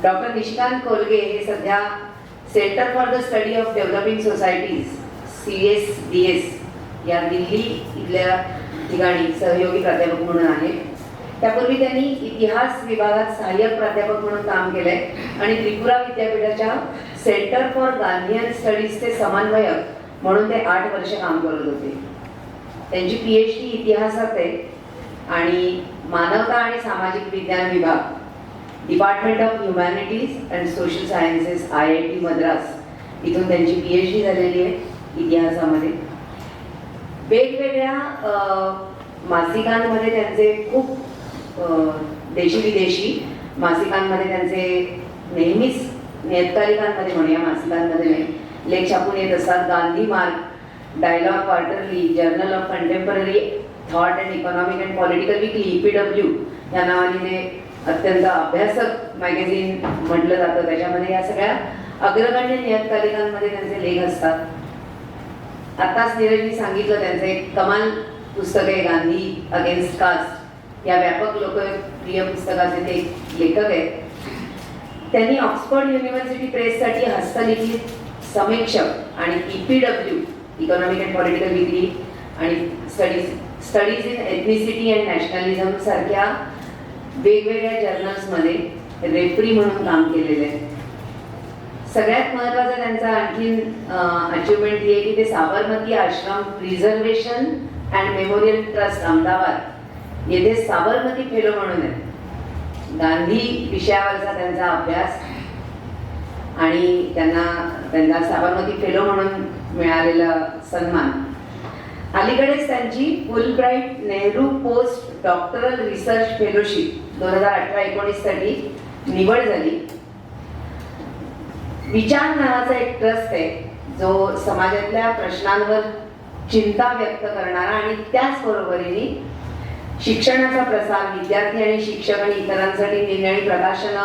Doctor Nishikant कोलगे हे सध्या centre for the study of developing societies CSDS या दिल्ली इथल्या ठिकाणी सहयोगी प्राध्यापक म्हणून आहे. त्यापूर्वी त्यांनी इतिहास विभागात सहाय्यक प्राध्यापक म्हणून काम केलंय आणि त्रिपुरा विद्यापीठाच्या सेंटर फॉर गांधीयन स्टडीजचे समन्वयक म्हणून ते 8 वर्ष काम करत होते. त्यांची PhD इतिहासात आहे आणि मानवता आणि सामाजिक विज्ञान विभाग, department of humanities and social sciences, IIT Madras इथून त्यांची PhD झालेली आहे इतिहासामध्ये. वेगवेगळ्या मासिकांमध्ये त्यांचे खूप देशी विदेशी मासिकांमध्ये त्यांचे नेहमीच नियतकालिकांमध्ये म्हणूया, मासिकांमध्ये नाही, लेख छापून येत असतात. Gandhi Marg, dialogue quarterly, journal of contemporary thought and economic and political weekly, EPW या नावाने ते अत्यंत अभ्यासक मॅगझिन म्हटलं जातं. त्याच्यामध्ये या सगळ्या अग्रगण्य नियतकालिकांमध्ये त्यांचे लेख असतात. आत्ताच नीरजनी सांगितलं त्यांचं एक कमाल पुस्तक आहे गांधी अगेन्स्ट कास्ट, या व्यापक लोकप्रिय पुस्तकाचे ते लेखक आहेत. त्यांनी ऑक्सफर्ड युनिव्हर्सिटी प्रेससाठी हस्तलिखित समीक्षक आणि EPW economic and political weekly आणि studies in ethnicity and nationalism सारख्या वेगवेगळ्या जर्नल्समध्ये रेफरी म्हणून काम केलेलं आहे. सगळ्यात महत्त्वाचा त्यांचा आणखीन अचिव्हमेंट ही आहे की ते साबरमती आश्रम preservation and memorial trust Ahmedabad येथे साबरमती फेलो म्हणून आहे. गांधी विषयावरचा त्यांचा अभ्यास आणि त्यांना साबरमती फेलो म्हणून मिळालेला सन्मान. अलीकडेच त्यांची Fulbright Nehru post doctoral research fellowship 2018-19 साठी निवड झाली. विचार नावाचा एक ट्रस्ट आहे जो समाजातल्या प्रश्नांवर चिंता व्यक्त करणारा आणि त्याचबरोबरीने शिक्षणाचा प्रसार, विद्यार्थी आणि शिक्षक आणि इतरांसाठी निरनिराळी प्रकाशनं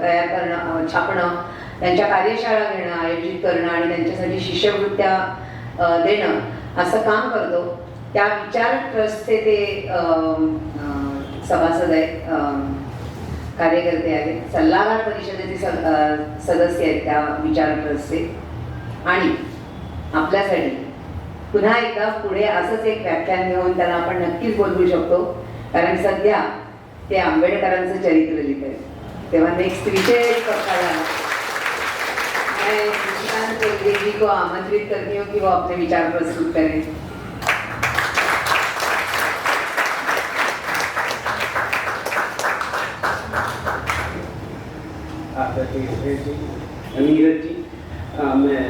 तयार करणं, छापणं, त्यांच्या कार्यशाळा घेणं, आयोजित करणं आणि त्यांच्यासाठी शिष्यवृत्त्या देणं असं काम करतो. त्या विचार ट्रस्टचे ते सभासद आहेत, कार्यकर्ते आहेत, सल्लागार परिषदेचे सदस्य आहेत त्या विचार ट्रस्टचे. आणि आपल्यासाठी पुन्हा एकदा पुढे असंच एक व्याख्यान घेऊन त्यांना आपण नक्कीच बोलवू शकतो, कारण सध्या ते आंबेडकरांचं चरित्र लिहित आहेत. तेव्हा नेक्स्ट विषय पकडला मैं निशिकांत कोलगे जी को आमंत्रित करती हूँ कि वो अपने विचार प्रस्तुत करें. नीरज जी, मैं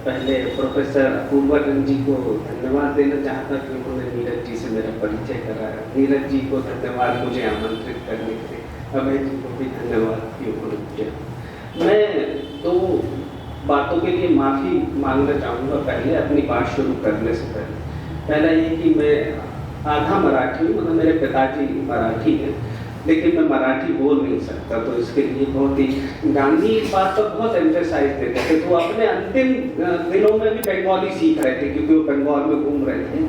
पहले प्रोफेसर अपूर्वानंद जी को धन्यवाद देना चाहता कि उन्होंने नीरज जी से मेरा परिचय कराया. नीरज जी को धन्यवाद मुझे आमंत्रित करने के लिए. अभय जी को भी धन्यवाद कि उन्होंने मुझे. मैं 2 बातों के लिए माफ़ी मांगना चाहूँगा पहले अपनी बात शुरू करने से पहले. पहला ये कि मैं आधा मराठी हूँ, मतलब मेरे पिताजी मराठी हैं, लेकिन मैं मराठी बोल नहीं सकता, तो इसके लिए बहुत ही गांधी इस बात पर बहुत एम्फेसाइज देते थे. तो अपने अंतिम दिनों में भी बंगाली सीख रहे थे क्योंकि वो बंगाल में घूम रहे थे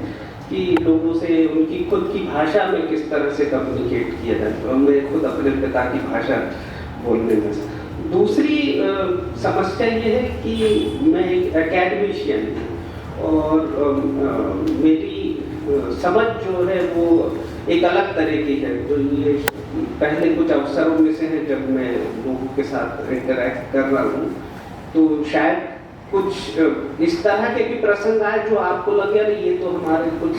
कि लोगों से उनकी खुद की भाषा में किस तरह से कम्युनिकेट किया जाए. तो मैं खुद अपने पिता की भाषा बोलने में. दूसरी समस्या ये है कि मैं एक एकेडमिशियन हूँ और मेरी समझ जो है वो एक अलग तरह की है. तो ये पहले कुछ अवसरों में से है जब मैं लोगों के साथ इंटरैक्ट कर रहा हूँ, तो शायद कुछ इस तरह के भी प्रसंग आए जो आपको लगे अरे ये तो हमारे कुछ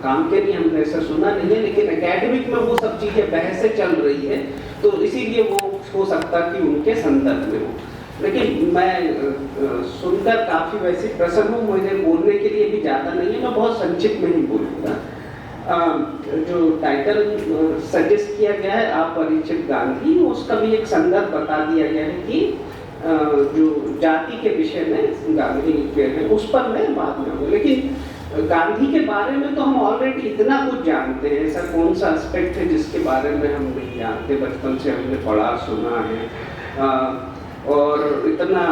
काम के नहीं, हमने ऐसा सुना नहीं है, लेकिन एकेडमिक में वो सब चीज़ें बहसें चल रही है, तो इसीलिए वो हो सकता कि उनके संदर्भ में हो. लेकिन मैं सुनकर काफ़ी वैसे प्रसन्न हूँ. मुझे बोलने के लिए भी ज़्यादा नहीं है, मैं बहुत संक्षिप्त में ही बोलूँगा. जो टाइटल सजेस्ट किया गया है अपरिचित गांधी, उसका भी एक संदर्भ बता दिया गया है कि जो जाति के विषय में गांधी के हैं उस पर मैं बाद में आऊँगा. लेकिन गांधी के बारे में तो हम ऑलरेडी इतना कुछ जानते हैं. ऐसा कौन सा एस्पेक्ट है जिसके बारे में हम नहीं जानते? बचपन से हमने पढ़ा सुना है. और इतना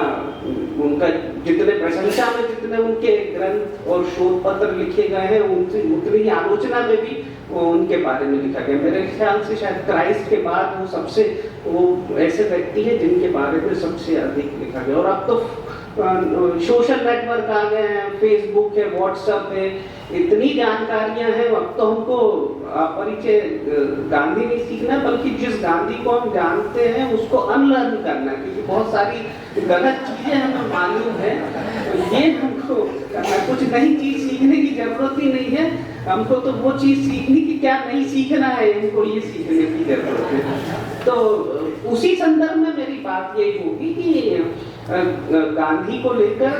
उनका जितने प्रशंसा में जितने उनके ग्रंथ और शोध पत्र लिखे गए हैं उनसे उतनी ही आलोचना में भी उनके बारे में लिखा गया। मेरे ख्याल से शायद क्राइस्ट के बाद वो ऐसे व्यक्ति हैं जिनके बारे में सबसे अधिक लिखा गया। और अब तो सोशल नेटवर्क आ गए हैं, फेसबुक है, व्हाट्सएप है, इतनी जानकारियां हैं। अब तो हमको परिचय गांधी नहीं सीखना बल्कि जिस गांधी को हम जानते हैं उसको अनलर्न करना, क्योंकि बहुत सारी गलत चीजें हमें मालूम है। तो ये हमको करना, कुछ नई चीज सीखने की जरूरत ही नहीं है हमको, तो वो चीज सीखनी कि क्या नहीं सीखना है, हमको ये सीखने की जरूरत है। तो उसी संदर्भ में मेरी बात यही होगी कि गांधी को लेकर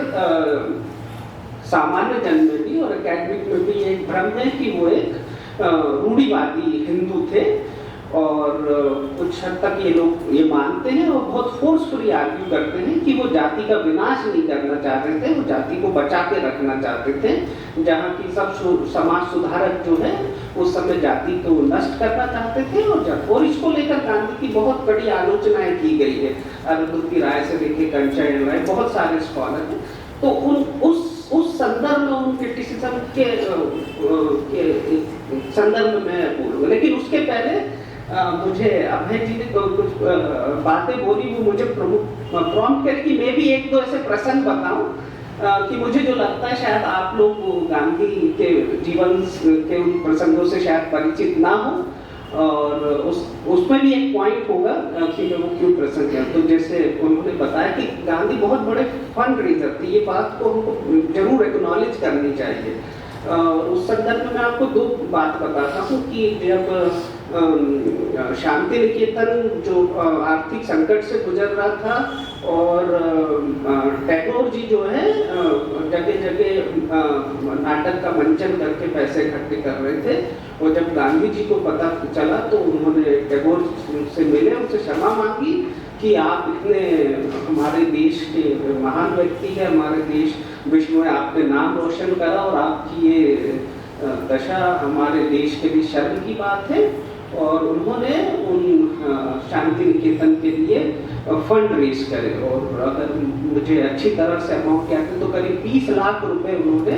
सामान्य जन में भी और एकेडमिक में भी एक भ्रम है कि वो एक रूढ़िवादी हिंदू थे, और कुछ हद तक ये लोग ये मानते हैं और बहुत फोर्सफुली आर्ग्यू करते हैं कि वो जाति का विनाश नहीं करना चाहते थे, वो जाति को बचा के रखना चाहते थे। जहाँ की सब समाज सुधारक जो है उस समय जाति को नष्ट करना चाहते थे, और इसको लेकर गांधी की बहुत बड़ी आलोचनाएं की गई है। अरुंधति राय से लेकर कंचन राय, बहुत सारे स्कॉलर हैं। तो उस संदर्भ में उन क्रिटिसिज्म के संदर्भ में मैं बोलूँगा। लेकिन उसके पहले मुझे अभय जी ने कुछ बातें बोली, वो मुझे प्रॉम्प्ट करे कि मैं भी एक दो ऐसे प्रसंग बताऊं कि मुझे जो लगता है शायद आप लोग गांधी के जीवन के उन प्रसंगों से शायद परिचित ना हो, और उसमें भी एक पॉइंट होगा कि वो क्यों प्रसंग है। तो जैसे उन्होंने बताया कि गांधी बहुत बड़े फंड रेजर थे, ये बात को हमको जरूर एक्नॉलेज करनी चाहिए। उस संदर्भ में मैं आपको दो बात बताता हूँ कि जब शांति निकेतन जो आर्थिक संकट से गुजर रहा था, और टैगोर जी जो है जगह जगह नाटक का मंचन करके पैसे इकट्ठे कर रहे थे, और जब गांधी जी को पता चला तो उन्होंने टैगोर से मिले, उनसे क्षमा मांगी कि आप इतने हमारे देश के महान व्यक्ति हैं, हमारे देश विश्व में आपने नाम रोशन करा, और आपकी ये दशा हमारे देश के लिए शर्म की बात है। और उन्होंने उन शांति निकेतन के लिए फंड रेज करे, और अगर मुझे अच्छी तरह से अमाउंट याद है तो करीब 20 लाख रुपए उन्होंने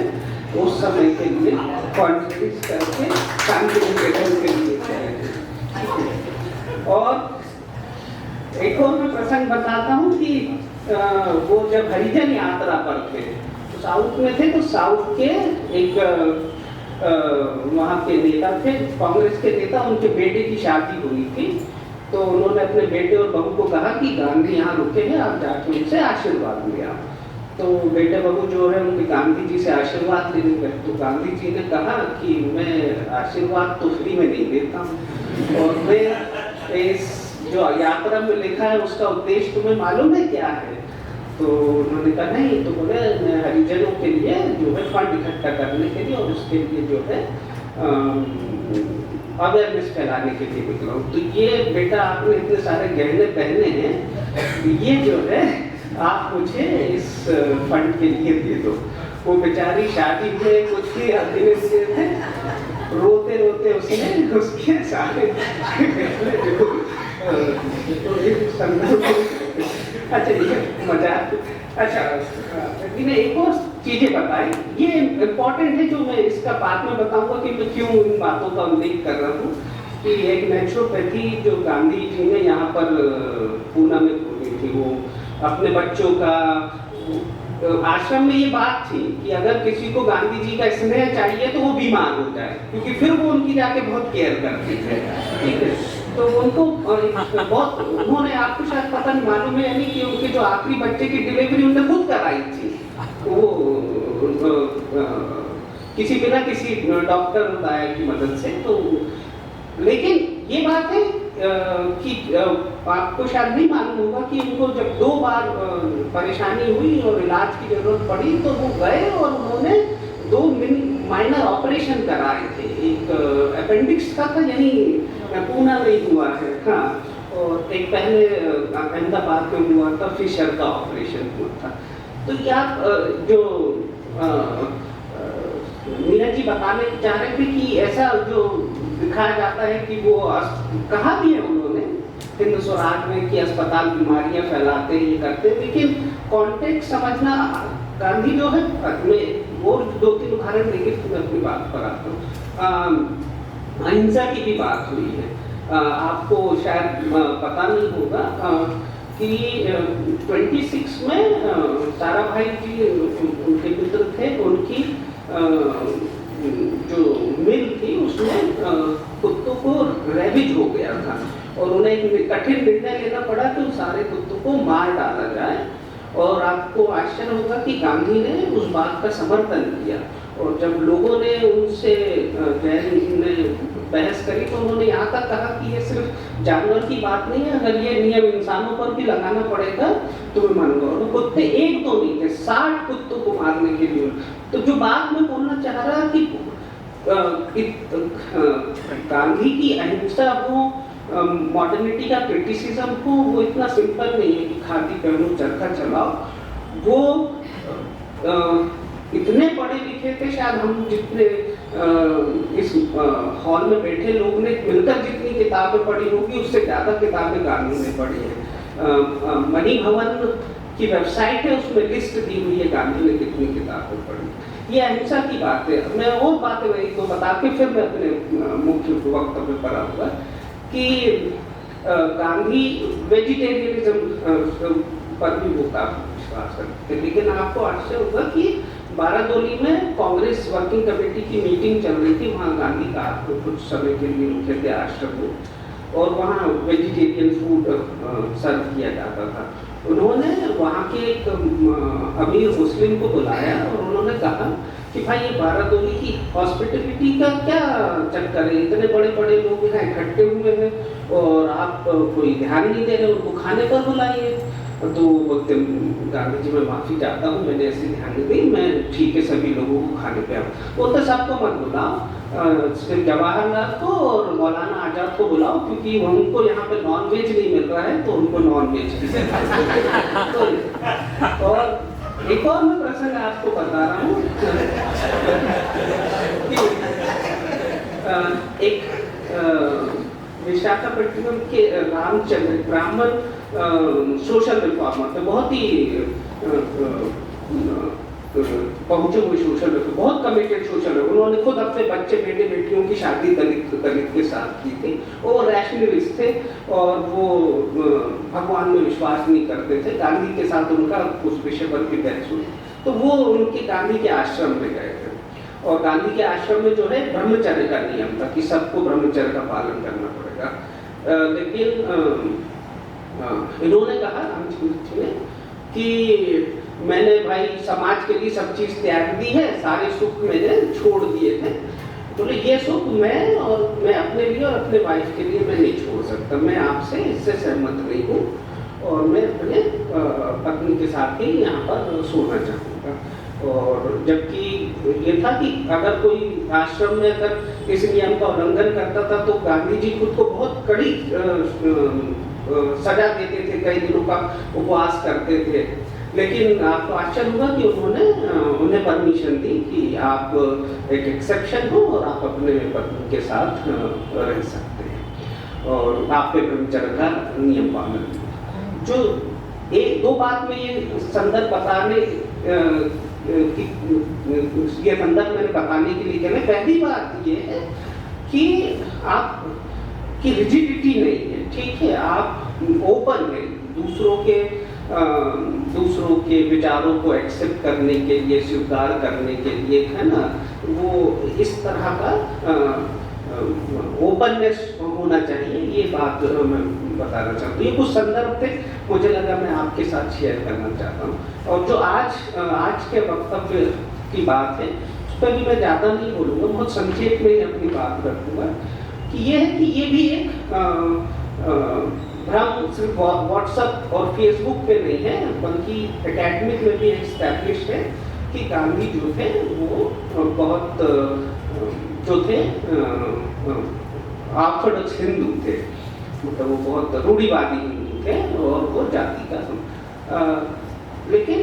उस समय के लिए फंड रेज करके शांति निकेतन के लिए करे। और एक और मैं प्रसंग बताता हूँ कि वो जब हरिजन यात्रा पर थे तो साउथ में थे, तो साउथ के एक वहाँ के नेता थे, कांग्रेस के नेता, उनके बेटे की शादी हुई थी। तो उन्होंने अपने बेटे और बहू को कहा कि गांधी यहाँ रुके हैं, आप जाके उनसे आशीर्वाद ले आओ। तो बेटे बहू जो है उनके गांधी जी से आशीर्वाद लेने गए। तो गांधी जी ने कहा कि मैं आशीर्वाद तो फ्री में नहीं देता हूँ, और मैं इस जो यात्रा में लिखा है उसका उद्देश्य तुम्हें मालूम है क्या है? तो उन्होंने कहा नहीं। तो बोले मैं हरिजनों के लिए जो है फंड इकट्ठा करने के लिए और उसके लिए जो है अवेयरनेस फैलाने के लिए निकला हूँ। तो ये बेटा आपने इतने सारे गहने पहने हैं, ये जो है आप मुझे इस फंड के लिए दे दो। वो बेचारी शादी में कुछ ही दिन से थे, रोते रोते उसने उसके सारे अच्छा मजाक। अच्छा इन्हें एक और चीजें बताई, ये इम्पोर्टेंट है जो मैं इसका बाद में बताऊंगा कि मैं क्यों इन बातों का उल्लेख कर रहा हूँ। कि एक नेचुरोपैथी जो गांधी जी ने यहाँ पर पूना में खोली थी, वो अपने बच्चों का आश्रम में ये बात थी कि अगर किसी को गांधी जी का स्नेह चाहिए तो वो बीमार हो जाए, क्योंकि फिर वो उनकी जाके बहुत केयर करते थे। ठीक है, तो उनको बहुत उन्होंने, आपको शायद पता नहीं मालूम है यानी कि उनके जो आखिरी बच्चे की डिलीवरी उन्होंने खुद कराई थी, वो किसी बिना किसी डॉक्टर दाई की मदद से। तो लेकिन ये बात है कि आपको शायद नहीं मालूम होगा कि उनको जब 2 बार परेशानी हुई और इलाज की जरूरत पड़ी तो वो गए और उन्होंने 2 माइनर ऑपरेशन कराए थे। एक अपेंडिक्स का था, यानी पूना में हुआ है, हाँ, और एक पहले अहमदाबाद में हुआ था, फिशर का ऑपरेशन हुआ था। तो क्या जो मीरा जी बताने चाह रहे थे कि ऐसा जो दिखाया जाता है कि वो कहा भी है उन्होंने हिंद स्वराज में कि अस्पताल बीमारियां फैलाते हैं, ये करते हैं, लेकिन कॉन्टेक्स्ट समझना। गांधी जो है, मैं और 2-3 उदाहरण लेके मैं अपनी बात पर आता हूँ। अहिंसा की भी बात हुई है। आपको शायद पता नहीं होगा कि 26 में ताराभाई जी उनके मित्र थे, उनकी जो मिल थी उसमें कुत्तों को रैबिज हो गया था और उन्हें एक कठिन निर्णय लेना पड़ा कि उन सारे कुत्तों को मार डाला जाए। और आपको आश्चर्य होगा कि गांधी ने उस बात का समर्थन किया। और जब लोगों ने उनसे ने बहस करी तो उन्होंने यहाँ तक कहा कि ये सिर्फ जानवर की बात नहीं है, अगर ये नियम इंसानों पर भी लगाना पड़ेगा तो मैं मानूंगा। और कुत्ते एक तो नहीं थे, 60 कुत्तों को मारने के लिए। तो जो बात मैं बोलना चाह रहा कि गांधी की अहिंसा हो, मॉडर्निटी का क्रिटिसिज्म हो, वो इतना सिंपल नहीं है कि खादी पहनो चरखा चलाओ। वो इतने पढ़े लिखे थे, शायद हम जितने इस हॉल में बैठे लोग ने मिलकर जितनी किताबें पढ़ी होगी उससे ज्यादा किताबें गांधी ने पढ़ी है। मणि भवन की वेबसाइट है, उसमें लिस्ट दी हुई है गांधी ने कितनी किताबें पढ़ी। ये अहिंसा की बात है। मैं और बातें वही तो बता के फिर मैं अपने मुख्य वक्तव्य पर आऊंगा कि गांधी वेजिटेरियनिज्म पर भी वो काफी विश्वास करते थे। लेकिन आपको आश्चर्य होगा कि बारादोली में कांग्रेस वर्किंग कमेटी की मीटिंग चल रही थी। वहाँ गांधी का कुछ समय के लिए रुके थे आश्रम में और वहाँ वेजिटेरियन फूड सर्व किया जाता था। उन्होंने वहाँ के एक अमीर मुस्लिम को बुलाया और उन्होंने कहा कि भाई ये बारादोली की हॉस्पिटलिटी का क्या चक्कर है, इतने बड़े बड़े लोग यहाँ इकट्ठे हुए हैं और आप कोई ध्यान नहीं दे रहे, उनको खाने पर बुलाइए। तो बोलते गांधी जी मैं माफी चाहता हूँ, मैंने ऐसे ध्यान नहीं दी, मैं ठीक है सभी लोगों को खाने पे आऊँ। बोलते सबको मत बुलाओ, सिर्फ जवाहरलाल को और मौलाना आजाद को बुलाओ क्योंकि उनको यहाँ पे नॉन वेज नहीं मिल रहा है तो उनको नॉन वेज तो और एक और मैं प्रसंग आपको बता रहा हूँ। एक विशाखापट्टनम के रामचंद्र ब्राह्मण सोशल रिफॉर्मर थे, बहुत ही पहुंचे हुए सोशल रिफॉर्मर, बहुत कमिटेड सोशल रिफॉर्मर। उन्होंने खुद अपने बच्चे बेटे बेटियों की शादी दलित के साथ की थी। वो रैशनलिस्ट थे और वो भगवान में विश्वास नहीं करते थे। गांधी के साथ उनका उस विषय पर भी बहस हुई तो वो उनके गांधी के आश्रम में गए थे। और गांधी के आश्रम में जो है ब्रह्मचर्य का नियम था कि सबको ब्रह्मचर्य का पालन करना पड़ेगा। लेकिन इन्होंने कहा कि मैंने भाई समाज के लिए सब चीज त्याग दी है, सारे सुख मैंने छोड़ दिए थे। बोले ये सुख मैं अपने लिए और अपने वाइफ के लिए मैं नहीं छोड़ सकता, मैं आपसे इससे सहमत नहीं हूँ और मैं अपने पत्नी के साथ ही यहाँ पर सोना चाहूँगा। और जबकि ये था कि अगर कोई आश्रम में अगर इस नियम का उल्लंघन करता था तो गांधी जी खुद को बहुत कड़ी सजा देते थे, कई दिनों का उपवास करते थे। लेकिन आपको आश्चर्य होगा कि उन्हें परमिशन दी कि आप एक एक्सेप्शन हो और आप अपने पत्नी के साथ रह सकते हैं और आप पे ब्रह्मचर्य का नियम पालन। जो एक दो बात में ये संदर्भ बताने ये संदर्भ मैंने बताने के लिए कहना, पहली बात ये है कि आप की रिजिडिटी नहीं है, ठीक है, आप ओपन है दूसरों के विचारों को एक्सेप्ट करने के लिए, स्वीकार करने के लिए, है ना, वो इस तरह का ओपननेस होना चाहिए। ये बात मैं बताना चाहता हूँ। ये कुछ संदर्भ थे, मुझे लगा मैं आपके साथ शेयर करना चाहता हूँ। और जो आज के वक्तव्य की बात है उस पर भी मैं ज़्यादा नहीं बोलूँगा, बहुत संक्षेप में ही अपनी बात रखूँगा कि ये है कि ये भी एक भ्रम सिर्फ व्हाट्सएप और फेसबुक पे नहीं है, बल्कि एकेडमिक में भी एस्टैब्लिश्ड है कि गांधी जो थे वो बहुत जो थे ऑर्थोडॉक्स हिंदू थे, मतलब वो बहुत रूढ़िवादी हिंदू थे और वो जाति का। लेकिन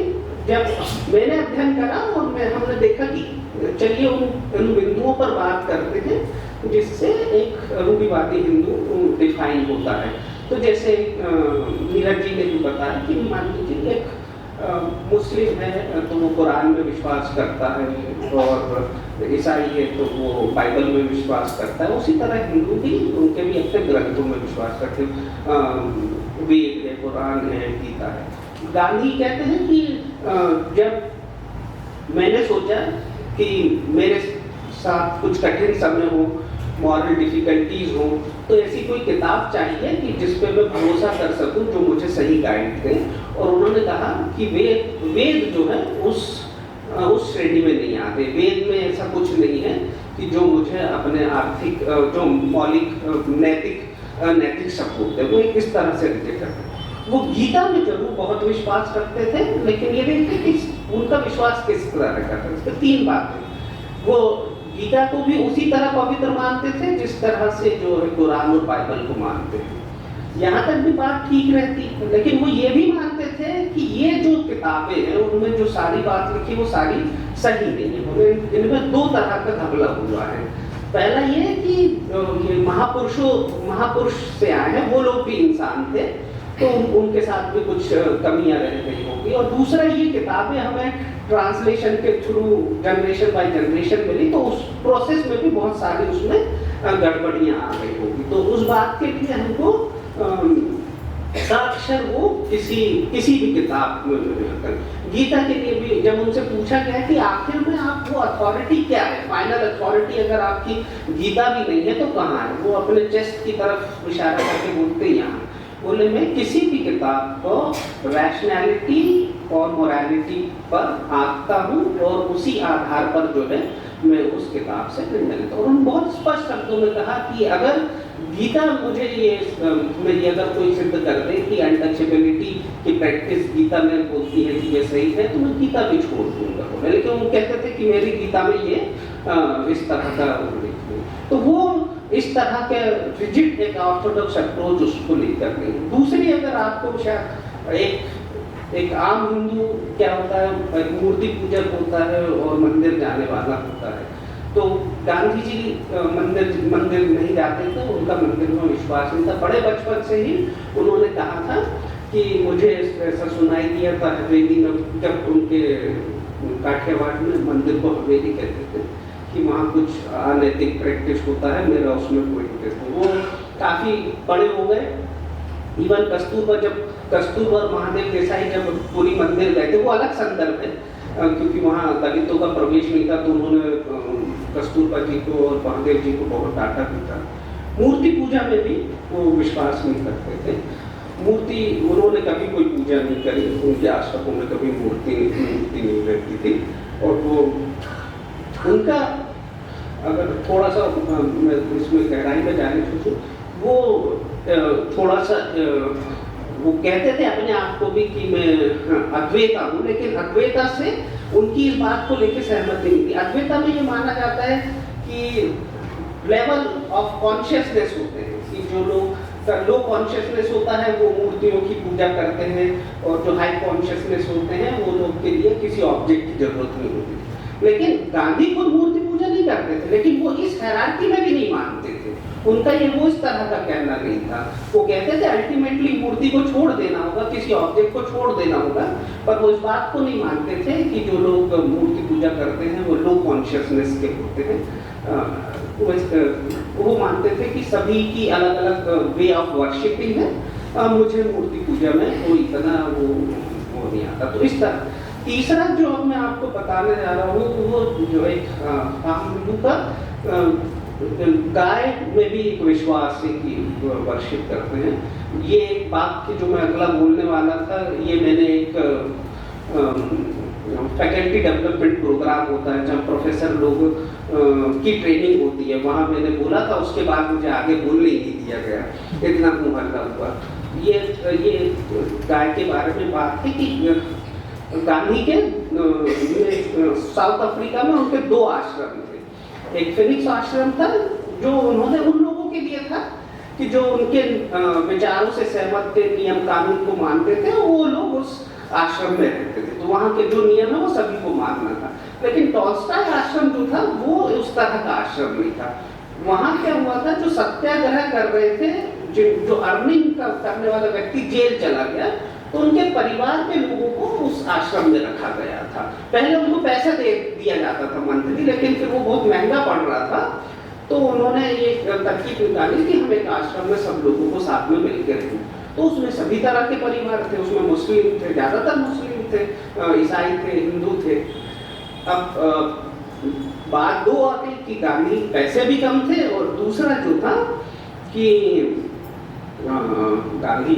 जब मैंने अध्ययन करा और हमने देखा कि चलिए उन बिंदुओं पर बात करते हैं जिससे एक रूढ़िवादी हिंदू डिफाइन होता है। तो जैसे नीरज जी ने भी बताया कि मान लीजिए एक मुस्लिम है तो वो कुरान में विश्वास करता है, और ईसाई है तो वो बाइबल में विश्वास करता है। उसी तरह हिंदू भी, उनके भी अपने ग्रंथों में विश्वास करते हैं, वेद है, कुरान है, गीता है। गांधी कहते हैं कि जब मैंने सोचा कि मेरे साथ कुछ कठिन समय हो, मॉरल डिफिकल्टीज हो, तो ऐसी कोई किताब चाहिए कि जिस पे मैं भरोसा कर सकूं, जो मुझे सही गाइड करे। और उन्होंने कहा कि वेद जो है उस श्रेणी में नहीं आते। वेद में ऐसा कुछ नहीं है कि जो मुझे अपने आर्थिक जो मौलिक नैतिक सपूत है वो इस तरह से रिजेक्ट करते हैं। वो गीता में जरूर बहुत विश्वास करते थे, लेकिन ये देखते कि उनका विश्वास किस तरह का था। इसमें 3 बातें। वो गीता को भी उसी तरह पवित्र मानते थे जिस तरह से जो है कुरान और बाइबल को मानते थे। यहाँ तक भी बात ठीक रहती, लेकिन वो ये भी मानते थे कि ये जो किताबें हैं उनमें जो सारी बात लिखी वो सारी सही नहीं है। इनमें 2 तरह का घपला हुआ है। पहला ये कि ये महापुरुष से आए हैं, वो लोग भी इंसान थे, तो उनके साथ भी कुछ कमियां रह गई होगी। और दूसरा, ये किताबें हमें ट्रांसलेशन के थ्रू जनरेशन बाय जनरेशन मिली, तो उस प्रोसेस में भी बहुत सारी उसमें गड़बड़ियां आ गई होगी। तो उस बात के लिए हमको साक्षर वो किसी भी किताब में, गीता के लिए भी जब उनसे पूछा गया कि आखिर में आप वो अथॉरिटी क्या है, फाइनल अथॉरिटी अगर आपकी गीता भी नहीं है तो कहाँ है, वो अपने चेस्ट की तरफ इशारा करके बोलते यहाँ, बोले मैं किसी भी किताब को रैशनैलिटी और मोरालिटी पर आंकता हूँ और उसी आधार पर जो है मैं उस किताब से निर्णय लेता हूँ। और उन्होंने बहुत स्पष्ट शब्दों में कहा कि अगर गीता मुझे मेरी अगर कोई सिद्ध कर दे कि अनटचेबिलिटी की प्रैक्टिस गीता में बोलती है कि ये सही है, तो मैं गीता भी छोड़ दूंगा। लेकिन वो कहते थे कि मेरी गीता में ये इस तरह का उल्लेख है, तो वो इस तरह के रिजिड एक ऑर्थोडॉक्स अप्रोच उसको लेकर नहीं। दूसरी, अगर आपको शायद एक आम हिंदू क्या होता है, मूर्ति पूजक होता है और मंदिर जाने वाला होता है, तो गांधी जी मंदिर नहीं जाते थे, उनका मंदिर में विश्वास नहीं था। बड़े बचपन से ही उन्होंने कहा था कि मुझे ऐसा सुनाई दिया था हवेली में, जब उनके काठियावाड़ में मंदिर को हवेली कहते थे, कि वहाँ कुछ अनैतिक प्रैक्टिस होता है, मेरा उसमें कोई इंटरेस्ट नहीं। वो काफ़ी बड़े हो गए। इवन कस्तूरबा और महादेव देसाई जब पूरी मंदिर गए थे, वो अलग संदर्भ है, क्योंकि वहाँ दलितों का प्रवेश नहीं था, तो उन्होंने कस्तूरबा जी को और महादेव जी को बहुत डांटा भी था। मूर्ति पूजा में भी वो विश्वास नहीं करते थे। उन्होंने कभी कोई पूजा नहीं करी, उनके आश्रमों में कभी मूर्ति नहीं रहती थी। और वो उनका, अगर थोड़ा सा इसमें गहराई में जाने सोचूं, वो थोड़ा सा वो कहते थे अपने आप को भी कि मैं अद्वैता हूँ, लेकिन अद्वैता से उनकी इस बात को लेकर सहमति नहीं थी। अद्वैता में ये माना जाता है कि लेवल ऑफ कॉन्शियसनेस होते हैं, कि जो लोग का लो कॉन्शियसनेस होता है वो मूर्तियों की पूजा करते हैं, और जो हाई कॉन्शियसनेस होते हैं वो लोग के लिए किसी ऑब्जेक्ट की जरूरत नहीं होती। लेकिन गांधी खुद मूर्ति पूजा नहीं करते थे, लेकिन वो इस हायरार्की में भी नहीं मानते थे। उनका ये वो इस तरह का कहना नहीं था। वो कहते थे अल्टीमेटली मूर्ति को छोड़ देना होगा, किसी ऑब्जेक्ट को छोड़ देना होगा, पर वो इस बात को नहीं मानते थे कि जो लोग मूर्ति पूजा करते हैं वो लो कॉन्शियसनेस के होते हैं। वो मानते थे कि सभी की अलग अलग वे ऑफ वर्शिपिंग है, मुझे मूर्ति पूजा में कोई इतना वो नहीं आता। तो इस तरह तीसरा जो मैं आपको बताने जा रहा हूँ वो जो एक आम हिंदू का गाय में भी एक विश्वास है कि वर्शिप करते हैं। ये एक बात की जो मैं अगला बोलने वाला था, ये मैंने एक फैकल्टी डेवलपमेंट प्रोग्राम होता है जहाँ प्रोफेसर लोग की ट्रेनिंग होती है, वहाँ मैंने बोला था। उसके बाद मुझे आगे बोलने ही नहीं दिया गया, इतना मुँह हल्का हुआ। ये गाय के बारे में बात थी कि गांधी के साउथ अफ्रीका में उनके 2 आश्रम थे। एक फिनिक्स आश्रम था जो उन्होंने उन लोगों के लिए था कि जो उनके विचारों से सहमत थे, नियम कानून को मानते थे, वो लोग उस आश्रम में रहते थे। तो वहाँ के जो नियम है वो सभी को मानना था। लेकिन टॉल्स्टॉय आश्रम जो था वो उस तरह का आश्रम नहीं था। वहाँ क्या हुआ था, जो सत्याग्रह कर रहे थे जो अर्निंग करने वाला व्यक्ति जेल चला गया, तो उनके परिवार के लोगों को उस आश्रम में रखा गया था। पहले उनको पैसा दिया जाता था मंथली, लेकिन फिर वो बहुत महंगा पड़ रहा था, तो उन्होंने ये तरकीब निकाली कि हम एक आश्रम में सब लोगों को साथ में मिलकर रहें। तो उसमें सभी तरह के परिवार थे, उसमें मुस्लिम थे, ज़्यादातर मुस्लिम थे, ईसाई थे, हिंदू थे। अब बात दो आ गई कि गांधी पैसे भी कम थे, और दूसरा जो था कि गांधी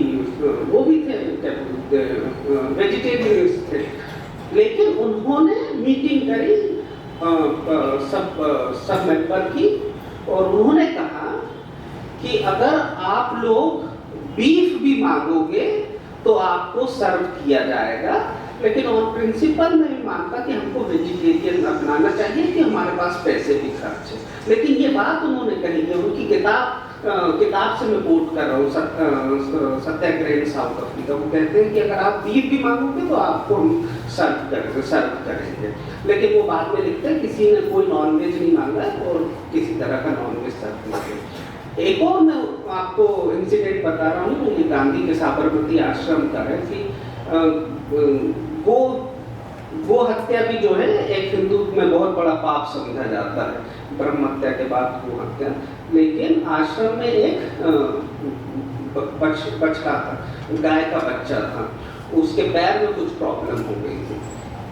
वो भी थे, वेजिटेरियनिस्ट थे, लेकिन उन्होंने मीटिंग करी सब मेंबर की, और उन्होंने कहा कि अगर आप लोग बीफ भी मांगोगे तो आपको सर्व किया जाएगा, लेकिन ऑन प्रिंसिपल मैं मानता कि हमको वेजिटेरियन अपनाना चाहिए कि हमारे पास पैसे भी खर्च है। लेकिन ये बात उन्होंने कही है, उनकी किताब से मैं कोट कर रहा हूँ, सत्याग्रह साउथ अफ्रीका। वो कहते हैं कि अगर आप बीफ भी मांगोगे तो आपको हम सर्व करेंगे। लेकिन वो बाद में लिखते हैं किसी ने कोई नॉनवेज नहीं मांगा और किसी तरह का नॉनवेज सर्व नहीं किया। एक और मैं आपको इंसिडेंट बता रहा हूँ, ये गांधी के साबरमती आश्रम का है कि गो हत्या भी जो है एक हिंदू में बहुत बड़ा पाप समझा जाता है, ब्रह्म हत्या के बाद गो हत्या। लेकिन आश्रम में एक बछड़ा था, गाय का बच्चा था, उसके पैर में कुछ प्रॉब्लम हो गई थी।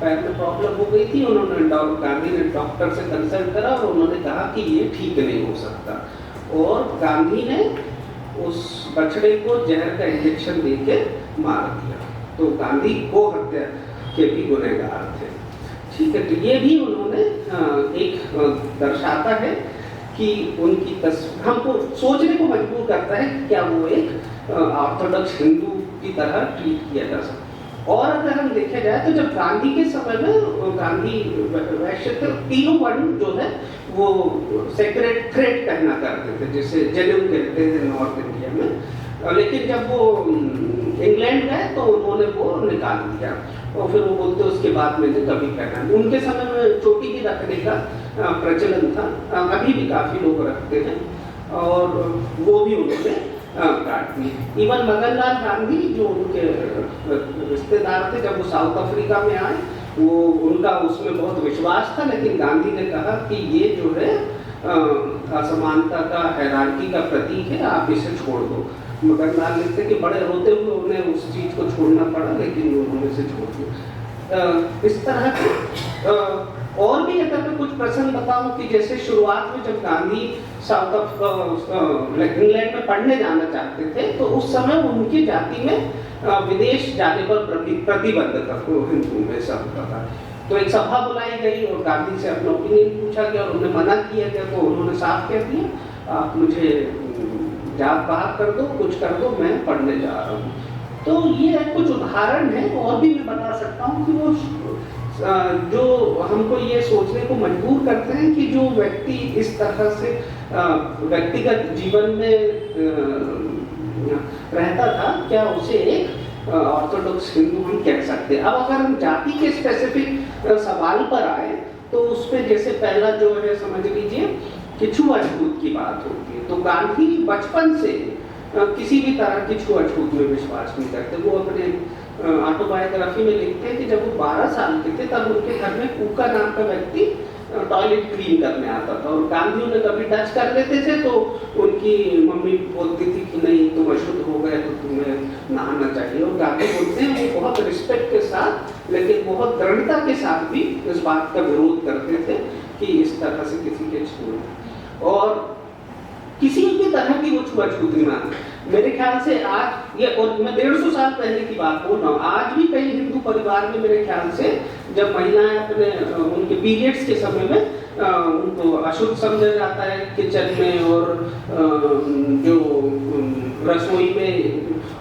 पैर में प्रॉब्लम हो गई थी, उन्होंने गांधी ने डॉक्टर से कंसल्ट करा और उन्होंने कहा कि ये ठीक नहीं हो सकता, और गांधी ने उस बछड़े को जहर का इंजेक्शन देके मार दिया। तो गांधी गो हत्या के भी गुनहगार थे। ठीक है, तो ये भी उन्होंने एक दर्शाता है कि उनकी हमको सोचने को मजबूर करता है कि क्या वो एक ऑर्थोडॉक्स हिंदू की तरह ट्रीट किया जा सकता। और अगर हम देखा जाए तो जब गांधी के समय में गांधी वैश्य थे, तीनों वर्ण जो है वो सेक्रेट थ्रेड कहना करते थे, जैसे जनेऊ कहते थे नॉर्थ इंडिया में। लेकिन जब वो इंग्लैंड गए तो उन्होंने वो निकाल दिया, और फिर वो बोलते उसके बाद में कभी पहना। उनके समय में चोटी भी रखने का प्रचलन था, अभी भी काफी लोग रखते हैं, और वो भी उन्होंने काट दी। इवन मदनलाल गांधी जो उनके रिश्तेदार थे, जब वो साउथ अफ्रीका में आए, वो उनका उसमें बहुत विश्वास था, लेकिन गांधी ने कहा कि ये जो है असमानता का, हैरानी का प्रतीक है, आप इसे छोड़ दो। मदनलाल लिखते कि बड़े रोते हुए उन्हें उस चीज को छोड़ना पड़ा, लेकिन उन्होंने इसे छोड़ दिया। इस तरह के और भी अगर मैं कुछ प्रसंग बताऊं कि जैसे शुरुआत में जब गांधी इंग्लैंड में पढ़ने जाना चाहते थे, तो उस समय उनकी जाति में विदेश जाने पर प्रतिबंध था, हिंदू में सब था। तो एक सभा बुलाई गई और गांधी से अपना ओपिनियन पूछा गया और उन्हें मना किया गया, तो उन्होंने साफ कह दिया आप मुझे जात बाहर कर दो, कुछ कर दो, मैं पढ़ने जा रहा हूँ। तो ये कुछ उदाहरण है, और भी मैं बता सकता हूँ कि वो जो हमको ये सोचने को मजबूर करते हैं कि जो व्यक्ति इस तरह से व्यक्तिगत जीवन में रहता था, क्या उसे एक ऑर्थोडॉक्स हिंदू हम कह सकते हैं। अब अगर हम जाति के स्पेसिफिक सवाल पर आए तो उसमें जैसे पहला जो है समझ लीजिए कि छुआछूत की बात होती है, तो गांधी बचपन से किसी भी तरह की छुआछूत में विश्वास नहीं करते। वो अपने ऑटोबायोग्राफी में लिखते हैं कि जब वो 12 साल के थे तब उनके घर में कूका नाम का व्यक्ति टॉयलेट क्लीन करने आता था, और गांधी उन्हें कभी टच कर लेते थे तो उनकी मम्मी बोलती थी कि नहीं तुम अशुद्ध हो गए तो तुम्हें नहाना चाहिए। और गांधी बोलते हैं वो बहुत रिस्पेक्ट के साथ लेकिन बहुत दृढ़ता के साथ भी इस बात का विरोध करते थे कि इस तरह से किसी के छूना, और किसी भी तरह की वो छुआछूत नहीं मानते। मेरे ख्याल से आज ये, और मैं 150 साल पहले की बात बोल रहा हूँ, आज भी कई हिंदू परिवार में मेरे ख्याल से जब महिलाएं अपने उनके पीरियड्स के समय में उनको अशुद्ध समझा जाता है किचन में, और जो रसोई में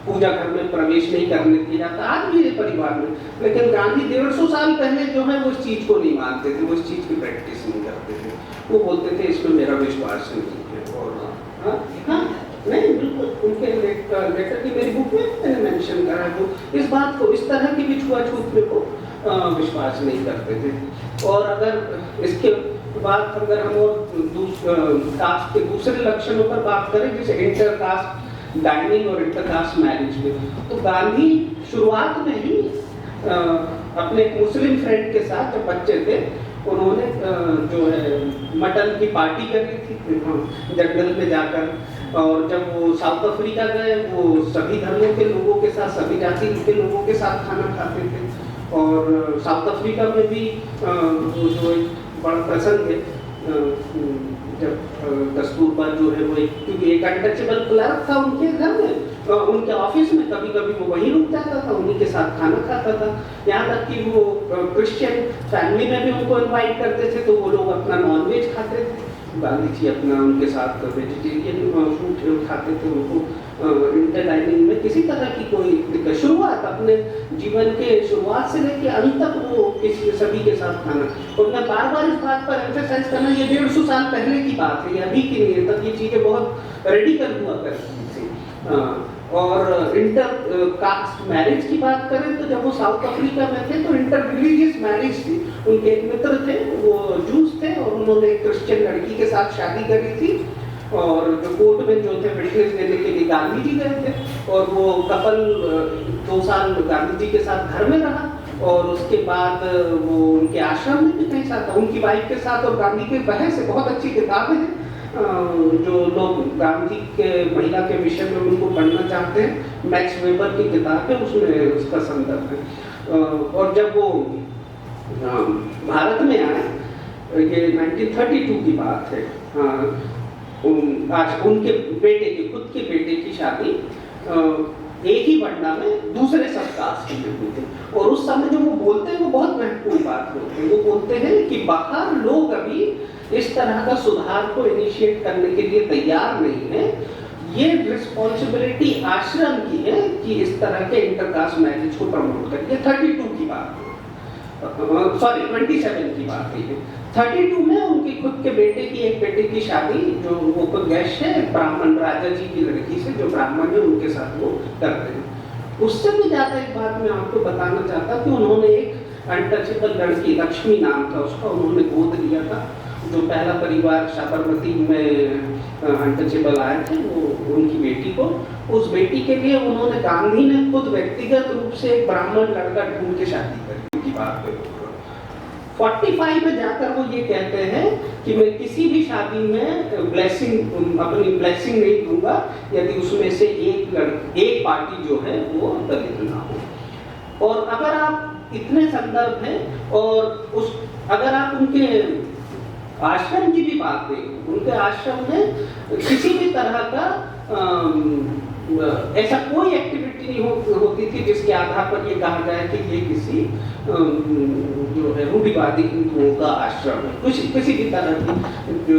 पूजा घर में प्रवेश नहीं करने दिया जाता, आज भी ये परिवार में। लेकिन गांधी 150 साल पहले जो है वो इस चीज को नहीं मानते थे, वो इस चीज की प्रैक्टिस नहीं करते थे। वो बोलते थे इसमें मेरा विश्वास नहीं है। और हाँ नहीं, बिल्कुल उनके लेटर की मेरी बुक में मैंने मेंशन करा है, वो इस बात को, इस तरह की भी छुआछूत को विश्वास नहीं करते थे। और अगर इसके बाद अगर हम और कास्ट के दूसरे लक्षणों पर बात करें, जैसे इंटर कास्ट डाइनिंग और इंटरकास्ट मैरिज में। तो गांधी शुरुआत में ही अपने एक मुस्लिम फ्रेंड के साथ जब बच्चे थे उन्होंने जो है मटन की पार्टी करी थी जंगल में जाकर, और जब वो साउथ अफ्रीका गए वो सभी धर्मों के लोगों के साथ, सभी जाति के लोगों के साथ खाना खाते थे। और साउथ अफ्रीका में भी वो जो एक बड़ा प्रसंग है जब कस्तूरबा जो है वो क्योंकि एक अनटचेबल क्लर्क था उनके घर में, उनके ऑफिस में, कभी कभी वो वहीं रुक जाता था, उन्हीं के साथ खाना खाता था। यहाँ तक कि वो क्रिश्चियन फैमिली में भी उनको इनवाइट करते थे तो वो लोग अपना नॉनवेज खाते थे, गांधी जी अपना उनके साथ वेजिटेरियन फूड खाते थे। उनको इंटर डाइनिंग में किसी तरह की कोई शुरुआत अपने जीवन के शुरुआत से लेकर अंत तक वो किसी सभी के साथ खाना। और मैं बार बार इस बात पर एम्फेसाइज करना, ये 150 साल पहले की बात है, ये अभी की नहीं है, तब ये चीजें बहुत रेडिकल हुआ करती थी। और इंटर कास्ट मैरिज की बात करें तो जब वो साउथ अफ्रीका में थे तो इंटर रिलीजियस मैरिज थी। उनके एक मित्र थे वो जूस थे और उन्होंने एक क्रिश्चियन लड़की के साथ शादी करी थी, और जो कोर्ट में जो थे विटनेस देने के लिए गांधी जी गए थे, और वो कपल 2 साल गांधी जी के साथ घर में रहा, और उसके बाद वो उनके आश्रम में भी कहीं साथ, उनकी वाइफ के साथ। और गांधी के बहस है, बहुत अच्छी किताबें हैं जो लोग गांधी के महिला के विषय में उनको पढ़ना चाहते हैं, मैक्स वेबर की किताब है, उसमें उसका संदर्भ है। और जब वो भारत में आए, ये 1932 की बात है, आज उनके बेटे की, खुद के बेटे की शादी एक ही वरना में दूसरे सबकास्ट में हुई थी। और उस समय जो वो बोलते हैं वो बहुत महत्वपूर्ण बात होती है। वो बोलते हैं कि बाहर लोग अभी इस तरह का सुधार को इनिशिएट करने के लिए तैयार नहीं है, ये रिस्पॉन्सिबिलिटी आश्रम की है कि इस तरह के इंटरकास्ट मैरिज को प्रमोट करिए। 32 की बात, सॉरी 27 की बात है। 32 में उनकी खुद के बेटे की, एक बेटे की शादी जो वो गैश है ब्राह्मण राजा जी की लड़की से, जो ब्राह्मण है उनके साथ वो करते हैं। उससे भी ज्यादा एक बात मैं आपको बताना चाहता कि उन्होंने एक अनटचेबल लड़की, लक्ष्मी नाम था उसका, उन्होंने गोद लिया था। जो पहला परिवार साबरमती में अनटचेबल आए थे वो उनकी बेटी को, उस बेटी के लिए उन्होंने, गांधी ने खुद व्यक्तिगत रूप से एक ब्राह्मण लड़का ढूंढ के शादी करी की बात करूँ। 45 में जाकर वो ये कहते हैं कि मैं किसी भी शादी में ब्लेसिंग, अपनी ब्लेसिंग नहीं दूंगा यदि उसमें से एक पार्टी जो है वो दलित ना हो। और अगर आप इतने संदर्भ हैं, और अगर आप उनके आश्रम की भी बात करें, उनके आश्रम में किसी भी तरह का ऐसा कोई एक्टिविटी नहीं होती थी जिसके आधार पर ये कहा जाए कि ये किसी जो है रूढ़िवादी हिंदुओं का आश्रम है। किसी भी तरह की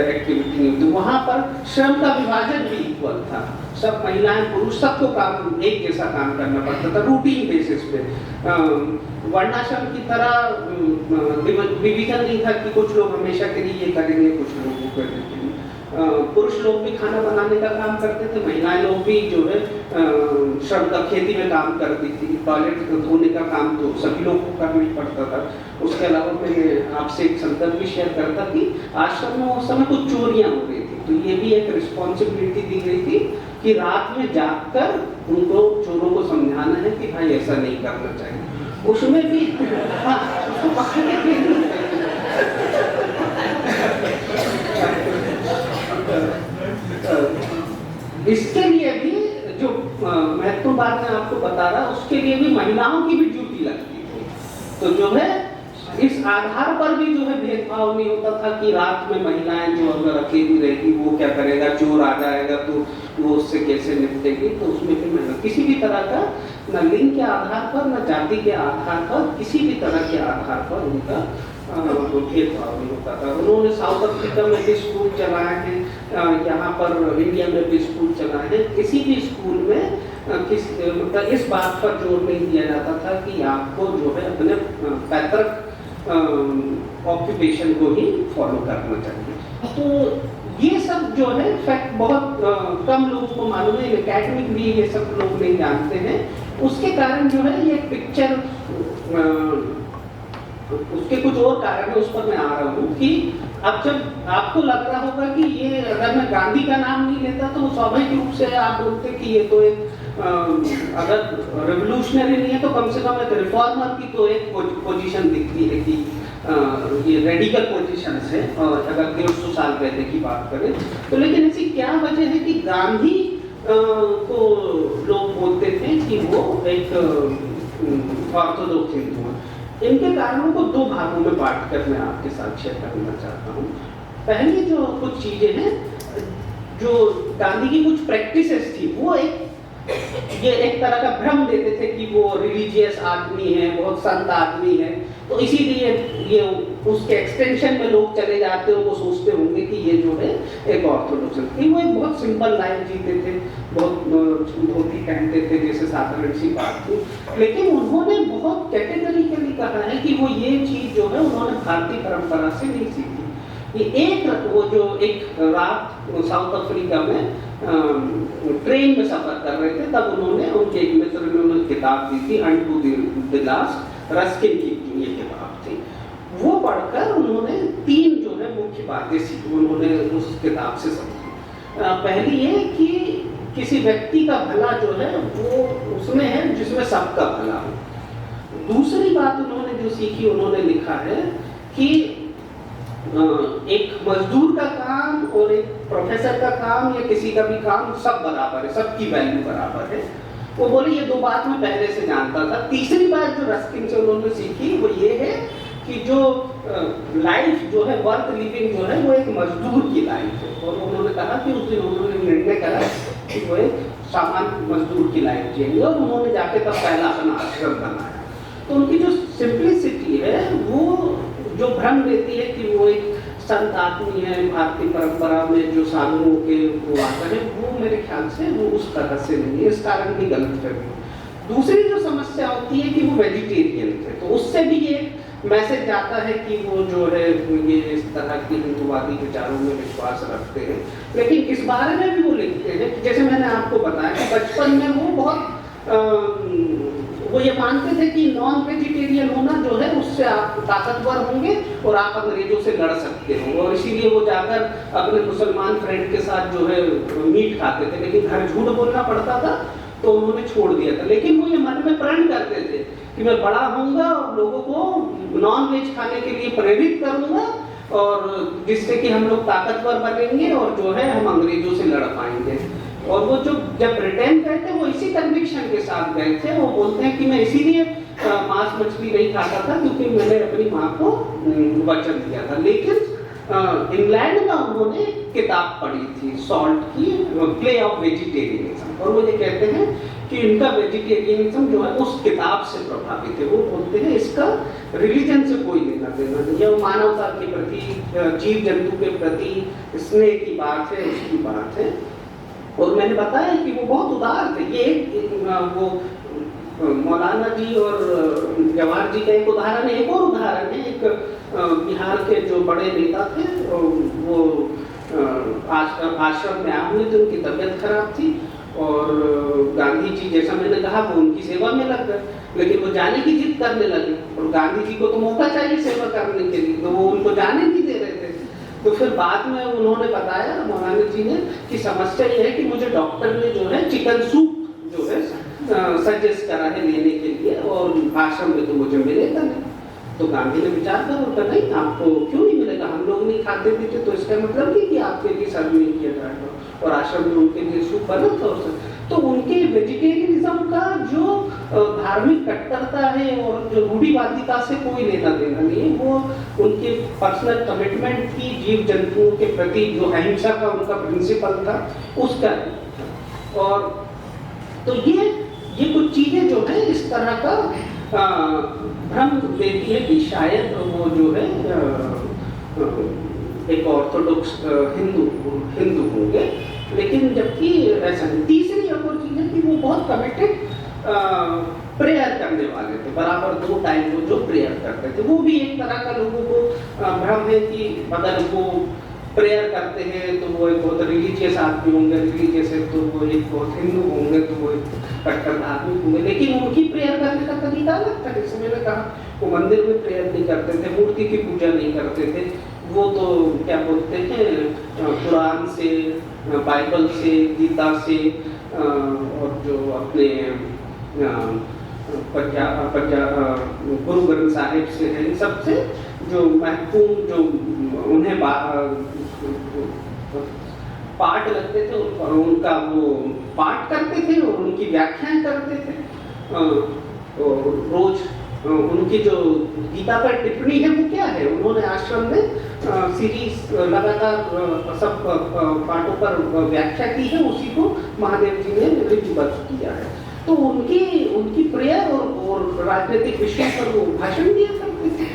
एक्टिविटी नहीं होती। वहाँ पर श्रम का विभाजन भी इक्वल था, सब महिलाएं पुरुष सबको काम एक जैसा काम करना पड़ता था रूटीन बेसिस पे। वर्णाश्रम की तरह डिवीजन नहीं था कि कुछ लोग हमेशा के लिए ये करेंगे, कुछ लोग वो करेंगे। पुरुष लोग भी खाना बनाने का काम करते थे, महिलाएं लोग भी जो है श्रम का, खेती में काम करती थी, टॉयलेट धोने का काम तो सभी लोगों को करना ही पड़ता था। उसके अलावा मैं आपसे एक संदर्भ भी शेयर करता कि आश्रम में उस समय कुछ चोरियां हो रही थी, तो ये भी एक रिस्पॉन्सिबिलिटी दी गई थी कि रात में जाकर उनको, चोरों को समझाना है कि भाई ऐसा नहीं करना चाहिए। उसमें भी हाँ, उसको पकड़ने के लिए इसके लिए भी जो महत्वपूर्ण बात मैं आपको बता रहा, उसके लिए भी महिलाओं की भी ड्यूटी लगती थी। तो जो है इस आधार पर भी जो है भेदभाव नहीं होता था कि रात में महिलाएं जो अगर अकेली रहेगी वो क्या करेगा, चोर आ जाएगा तो वो उससे कैसे निपटेगी। तो उसमें भी महिला किसी भी तरह का न लिंग के आधार पर, न जाति के आधार पर, किसी भी तरह के आधार पर उनका भेदभाव नहीं होता था। उन्होंने साउथ अफ्रीका में भी स्कूल चलाए हैं, यहाँ पर इंडिया में भी स्कूल चलाए हैं। किसी भी स्कूल में मतलब इस बात पर जोर नहीं दिया जाता था कि आपको जो है अपने पैतृक ऑक्यूपेशन को ही फॉलो करना चाहिए। तो ये सब जो है फैक्ट बहुत कम लोगों को मालूम है, एकेडमिक भी ये सब लोग नहीं जानते हैं। उसके कारण जो है ये पिक्चर उसके कुछ और कारण है, उस पर मैं आ रहा हूँ कि अब जब आपको लग रहा होगा कि ये अगर मैं गांधी का नाम नहीं लेता तो स्वाभाविक रूप से आप बोलते कि ये तो एक अगर रेवोल्यूशनरी नहीं है तो कम से कम एक रिफॉर्मर की तो एक पोजीशन दिखती है कि ये रेडिकल पोजीशन है। और अगर 150 साल पहले की बात करें तो, लेकिन ऐसी क्या वजह है कि गांधी को लोग बोलते थे कि वो एक ऑर्थोडॉक्स हिंदू है। इनके कारणों को दो भागों में बांट कर मैं आपके साथ शेयर करना चाहता हूँ। पहले जो कुछ चीजें हैं, जो गांधी की कुछ प्रैक्टिसेस थी, वो ये एक तरह का भ्रम देते थे कि वो रिलीजियस आदमी है, बहुत संत आदमी है, तो इसीलिए ये उसके एक्सटेंशन में लोग चले जाते हो, वो सोचते होंगे कि ये जो है एक ऑर्थोडॉक्स है। वो एक बहुत सिंपल लाइफ जीते थे, बहुत धोती पहनते थे, जैसे साधारण सी बात थी। लेकिन उन्होंने बहुत कैटेगरिकली कहा है कि वो ये चीज जो है उन्होंने भारतीय परंपरा से नहीं सीखी। वो जो एक रात साउथ अफ्रीका में ट्रेन में सफर कर रहे थे, तब उन्होंने उनके एक मित्र ने उन्हें किताब दी थी अनटू द लास्ट, रस्किन की ये किताब थी। वो पढ़कर उन्होंने 3 जो है मुख्य बातें सीखी, उन्होंने उस किताब से समझी। पहली ये कि किसी व्यक्ति का भला जो है वो उसमें है जिसमें सबका भला हो। दूसरी बात उन्होंने जो सीखी, उन्होंने लिखा है कि एक मजदूर का काम और एक प्रोफेसर का काम या किसी का भी काम सब बराबर है, सबकी वैल्यू बराबर है। वो बोले ये 2 बात मैं पहले से जानता था। तीसरी बात जो रस्किन से उन्होंने सीखी वो ये है कि जो लाइफ जो है, वर्थ लिविंग जो है, वो एक मजदूर की लाइफ है। और उन्होंने कहा कि उस दिन उन्होंने निर्णय करा कि वो एक सामान्य मजदूर की लाइफ जिएंगे, और उन्होंने जाके तब पहला अपना आश्रम बनाया। तो उनकी जो सिंप्लिसिटी है, वो जो भ्रम देती है कि वो एक संत आदमी है, भारतीय परंपरा में जो साधुओं के वो आता है, वो मेरे ख्याल से वो उस तरह से नहीं है। इस कारण की गलत फहमी। दूसरी जो समस्या होती है कि वो वेजिटेरियन थे, तो उससे भी ये मैसेज जाता है कि वो जो है ये इस तरह की हिंदुवादी विचारों में विश्वास रखते हैं। लेकिन इस बारे में भी वो लिखते हैं कि जैसे मैंने आपको बताया कि बचपन में वो बहुत वो ये मानते थे कि नॉन वेजिटेरियन होना जो है उससे आप ताकतवर होंगे और आप अंग्रेजों से लड़ सकते हो, और इसीलिए वो जाकर अपने मुसलमान फ्रेंड के साथ जो है मीट खाते थे। लेकिन घर झूठ बोलना पड़ता था तो उन्होंने छोड़ दिया था। लेकिन वो ये मन में प्रण करते थे कि मैं बड़ा होऊंगा और लोगों को नॉन वेज खाने के लिए प्रेरित करूंगा, और जिससे कि हम लोग ताकतवर बनेंगे और जो है हम अंग्रेजों से लड़ पाएंगे। और वो जो जब ब्रिटेन गए थे वो इसी कन्विक्शन के साथ गए थे। वो बोलते हैं कि मैं इसीलिए मांस मछली नहीं खाता था क्योंकि मैंने अपनी माँ को वचन दिया था। लेकिन इंग्लैंड में उन्होंने किताब पढ़ी थी सॉल्ट की, प्ले ऑफ वेजिटेरियनिज्म, और वो ये कहते हैं कि इनका वेजिटेरियनिज्म जो है उस किताब से प्रभावित है। वो बोलते हैं इसका रिलीजन से कोई लेना देना नहीं है, मानवता के प्रति, जीव जंतु के प्रति स्नेह की बात है, उसकी बात है। और मैंने बताया कि वो बहुत उदार थे। ये वो मौलाना जी और जवाहर जी का एक उदाहरण है। एक और उदाहरण है, एक बिहार के जो बड़े नेता थे, वो आश्रम में आए हुए थे, उनकी तबीयत खराब थी, और गांधी जी, जैसा मैंने कहा, वो उनकी सेवा में लग गए। लेकिन वो जाने की जिद करने लगे, और गांधी जी को तो मौका चाहिए सेवा करने के लिए, तो वो उनको जाने नहीं दे रहे थे। तो फिर बाद में उन्होंने बताया, मौलाना जी ने, कि समस्या ये है कि मुझे डॉक्टर ने जो है चिकन सूप जो है सजेस्ट करा है लेने के लिए, और आश्रम में तो मुझे मिलेगा नहीं। तो गांधी ने विचार कर उनका, नहीं आपको क्यों नहीं मिलेगा, हम लोग नहीं खाते पीते, तो इसका मतलब नहीं कि आपके लिए सर्व नहीं किया जाएगा। और आश्रम में उनके लिए सूप बना था। तो उनके वेजिटेरियनिज्म का जो धार्मिक कट्टरता है और जो रूढ़िवादिता से कोई लेना देना नहीं है, वो उनके पर्सनल कमिटमेंट की जीव जंतुओं के प्रति जो अहिंसा का उनका प्रिंसिपल था उसका। और तो ये कुछ चीजें जो है इस तरह का भ्रम देती है कि शायद वो जो है एक ऑर्थोडॉक्स हिंदू होंगे, लेकिन जबकि ऐसा नहीं। तीसरी एक और चीज है कि वो बहुत कमिटेड प्रेयर करने वाले थे, बराबर 2 टाइम वो जो प्रेयर करते थे। वो भी एक तरह का लोगों को भ्रम है कि अगर वो प्रेयर करते हैं तो वो एक बहुत रिलीजियस आदमी होंगे, रिलीजियस है तो वो एक बहुत हिंदू होंगे, तो वो एक कट्टर धार्मिक होंगे, लेकिन उनकी प्रेयर करने का तरीका अलग था। जैसे मैंने कहा, वो मंदिर में प्रेयर नहीं करते थे, मूर्ति की पूजा नहीं करते थे, वो तो क्या बोलते हैं कुरान से, बाइबल से, गीता से और जो अपने गुरु ग्रंथ साहिब से है, इन सब से जो महत्वपूर्ण जो उन्हें पाठ लगते थे और उनका वो पाठ करते थे और उनकी व्याख्याएं करते थे। और रोज उनकी जो गीता पर टिप्पणी है वो क्या है, उन्होंने आश्रम में सीरीज लगातार सब पाठों पर व्याख्या की है, उसी को महादेव जी ने लिपिबद्ध किया है। तो उनकी प्रेयर और राजनीतिक विषय पर वो भाषण दिया करते थे।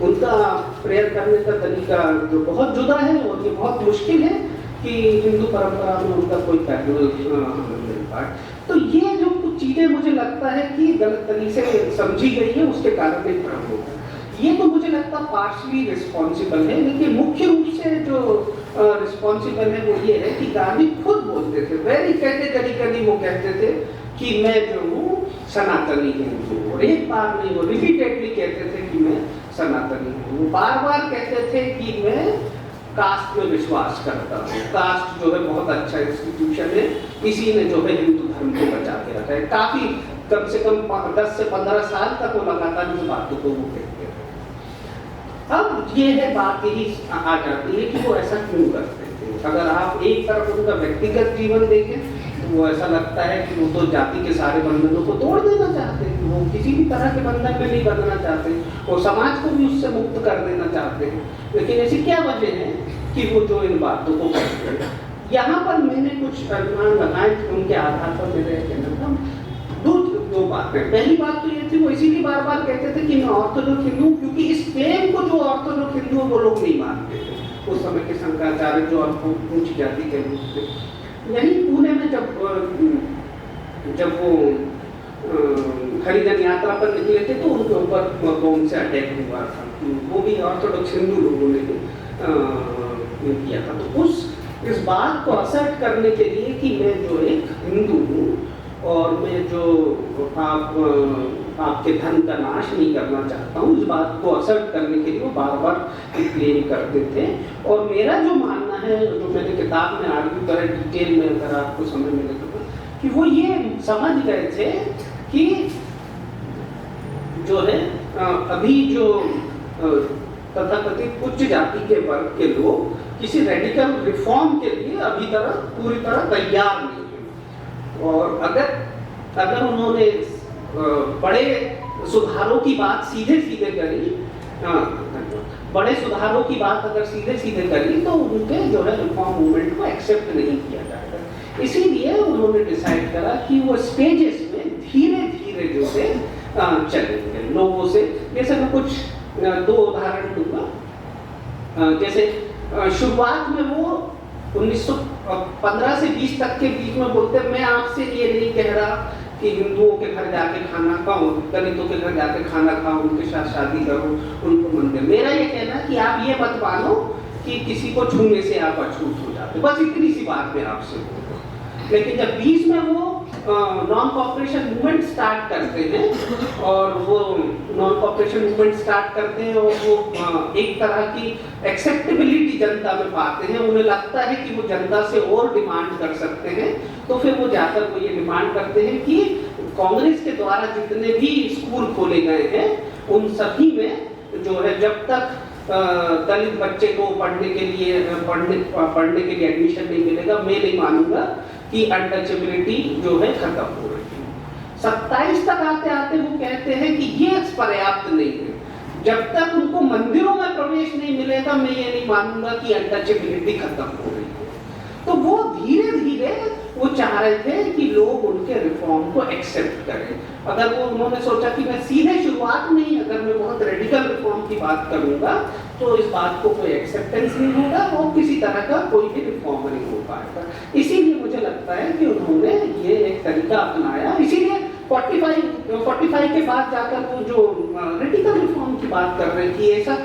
उनका प्रेयर करने का तरीका जो बहुत जुदा है और ये बहुत मुश्किल है कि हिंदू परंपरा में उनका कोई पैरल मिल पाए। तो ये जो कुछ चीजें मुझे लगता है कि गलत तरीके से समझी गई है, उसके कारण एक भ्रम होता है। ये तो मुझे लगता है पार्शली रिस्पॉन्सिबल है, लेकिन मुख्य रूप से जो रिस्पॉन्सिबल है वो ये है कि गांधी खुद बोलते थे, वेरी कैटेगरिकली वो कहते थे कि मैं जो हूँ सनातनी हिंदू हूँ, और एक बार नहीं, वो रिपीटेडली कहते थे कि मैं सनातनी हूँ। वो बार बार कहते थे कि मैं कास्ट में विश्वास करता हूँ। कास्ट जो है बहुत अच्छा इंस्टीट्यूशन है, इसी ने जो है हिंदू धर्म को बचा के रखा है। काफी कम से कम 10 से 15 साल तक वो लगातार इस बातों को वो कहते थे। अब ये है बात, यही आ जाती है कि वो ऐसा क्यों करते थे। अगर आप एक तरफ उनका व्यक्तिगत जीवन देखें तो वो ऐसा लगता है कि वो तो जाति के सारे बंधनों को तोड़ देना चाहते हैं, वो किसी भी तरह के बंधन में नहीं बंधना चाहते और समाज को भी उससे मुक्त कर देना चाहते हैं। लेकिन ऐसी क्या वजह है कि वो जो इन बातों को करते हैं। यहाँ पर मैंने कुछ अनुमान लगाए थे, उनके आधार पर मेरे दो बातें। पहली बात तो ये थी, वो इसीलिए बार बार कहते थे कि मैं ऑर्थोडॉक्स हिंदू, क्योंकि इस क्लेम को जो ऑर्थोडॉक्स हिंदू वो लोग नहीं मानते थे। उस समय के शंकराचार्य जो ऊंची जाति के रूप में, यही पुणे में जब वो हरिजन यात्रा पर निकले थे तो उनके ऊपर बम से अटैक हुआ था, वो भी ऑर्थोडॉक्स हिंदू लोगों ने किया था। तो इस बात को असर्ट करने के लिए कि मैं जो एक हिंदू हूँ और मैं जो आपके धर्म का नाश नहीं करना चाहता हूँ, इस बात को असर्ट करने के लिए वो बार बार क्लेम करते थे। और मेरा जो मानना है, जो मैंने किताब में आर्ग्यू करा डिटेल में, अगर आपको समय मिले तो, कि वो ये समझ गए थे कि जो है अभी जो तथाकथित उच्च जाति के वर्ग के लोग किसी रेडिकल रिफॉर्म के लिए अभी पूरी तरह तैयार नहीं है। और अगर उन्होंने बड़े सुधारों की बात सीधे करी, बड़े सुधारों की बात अगर सीधे करी तो उनके जो है रिफॉर्म मूवमेंट को एक्सेप्ट नहीं किया जाएगा। इसीलिए उन्होंने डिसाइड करा कि वो स्टेजेस में धीरे धीरे जो है चलेंगे लोगों से। जैसे मैं कुछ 2 उदाहरण दूंगा। जैसे शुरुआत में वो 1915 से 20 तक के बीच में बोलते, मैं आपसे ये नहीं कह रहा कि हिंदुओं के घर जाके खाना खाओ, दलितों के घर जाके खाना खाओ, उनके साथ शादी करो, उनको मन दे। मेरा ये कहना है कि आप ये मत मानो कि किसी को छूने से आप अछूत हो जाते, बस इतनी सी बात में आपसे बोलता। लेकिन जब 20 में वो नॉन कॉपरेशन मूवमेंट स्टार्ट करते हैं और वो नॉन कॉपरेशन मूवमेंट स्टार्ट करते हैं और वो एक तरह की एक्सेप्टेबिलिटी जनता में पाते हैं, उन्हें लगता है कि वो जनता से और डिमांड कर सकते हैं, तो फिर वो जाकर वो ये डिमांड करते हैं कि कांग्रेस के द्वारा जितने भी स्कूल खोले गए हैं उन सभी में जो है जब तक दलित बच्चे को पढ़ने के लिए एडमिशन नहीं मिलेगा, मैं नहीं मानूंगा कि अनटचेबिलिटी जो है खत्म हो रही है। 27 तक आते आते वो कहते हैं कि ये पर्याप्त नहीं है, जब तक उनको मंदिरों में प्रवेश नहीं मिलेगा मैं ये नहीं मानूंगा कि अनटचेबिलिटी खत्म हो रही है। तो वो धीरे धीरे वो चाह रहे थे कि लोग उनके रिफॉर्म को एक्सेप्ट करें। अगर वो उन्होंने सोचा कि मैं सीधे शुरुआत में ही अगर मैं बहुत रेडिकल रिफॉर्म की बात करूंगा तो इस बात को कोई एक्सेप्टेंस नहीं होगा और किसी तरह का कोई भी रिफॉर्म नहीं हो पाएगा। इसीलिए मुझे लगता है कि उन्होंने ये एक तरीका अपनाया। इसीलिए 45 के बाद जाकर वो जो रेडिकल रिफॉर्म की बात कर रहे थी, ऐसा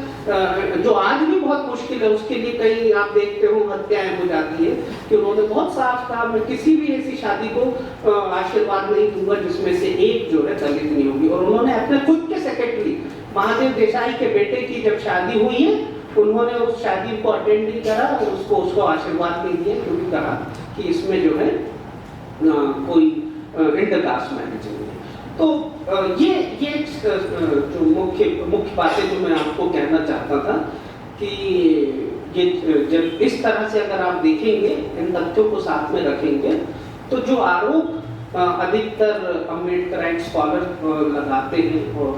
जो आज भी बहुत मुश्किल है, उसके लिए कई आप देखते हो हत्याएं हो जाती है, कि उन्होंने बहुत साफ कहा मैं किसी भी ऐसी शादी को आशीर्वाद नहीं दूंगा जिसमें से एक जो है दलित नहीं होगी। और उन्होंने अपने खुद के सेक्रेटरी महादेव देसाई के बेटे की जब शादी हुई है, उन्होंने उस शादी को अटेंड नहीं करा और उसको आशीर्वाद नहीं दिया, क्योंकि कहा कि इसमें जो है कोई इंटरकास्ट मैरिज नहीं है। तो ये जो मुख्य बातें जो मैं आपको कहना चाहता था कि ये जब इस तरह से अगर आप देखेंगे, इन तथ्यों को साथ में रखेंगे, तो जो आरोप अधिकतर अम्बेडकराइट स्कॉलर लगाते हैं और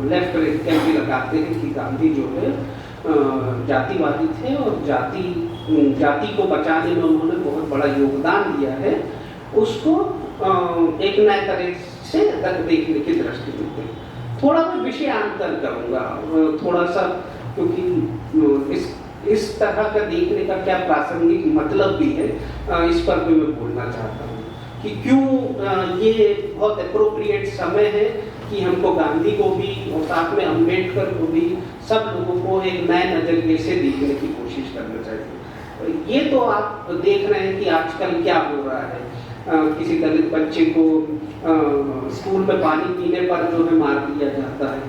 लेफ्ट रेडिकल भी लगाते हैं कि गांधी जो है जातिवादी थे और जाति को बचाने में उन्होंने बहुत बड़ा योगदान दिया है, उसको एक नए तरह से देखने की दृष्टि देते हैं। थोड़ा मैं विषयांतर करूंगा थोड़ा सा, क्योंकि इस तरह का देखने का क्या प्रासंगिक मतलब भी है, इस पर भी मैं बोलना चाहता हूँ कि क्यों ये बहुत अप्रोप्रिएट समय है कि हमको गांधी को भी और साथ में अम्बेडकर को भी, सब लोगों को एक नए नजरिए से देखने की कोशिश करना चाहिए। ये तो आप देख रहे हैं कि आजकल क्या हो रहा है, किसी दलित बच्चे को स्कूल में पानी पीने पर जो है मार दिया जाता है,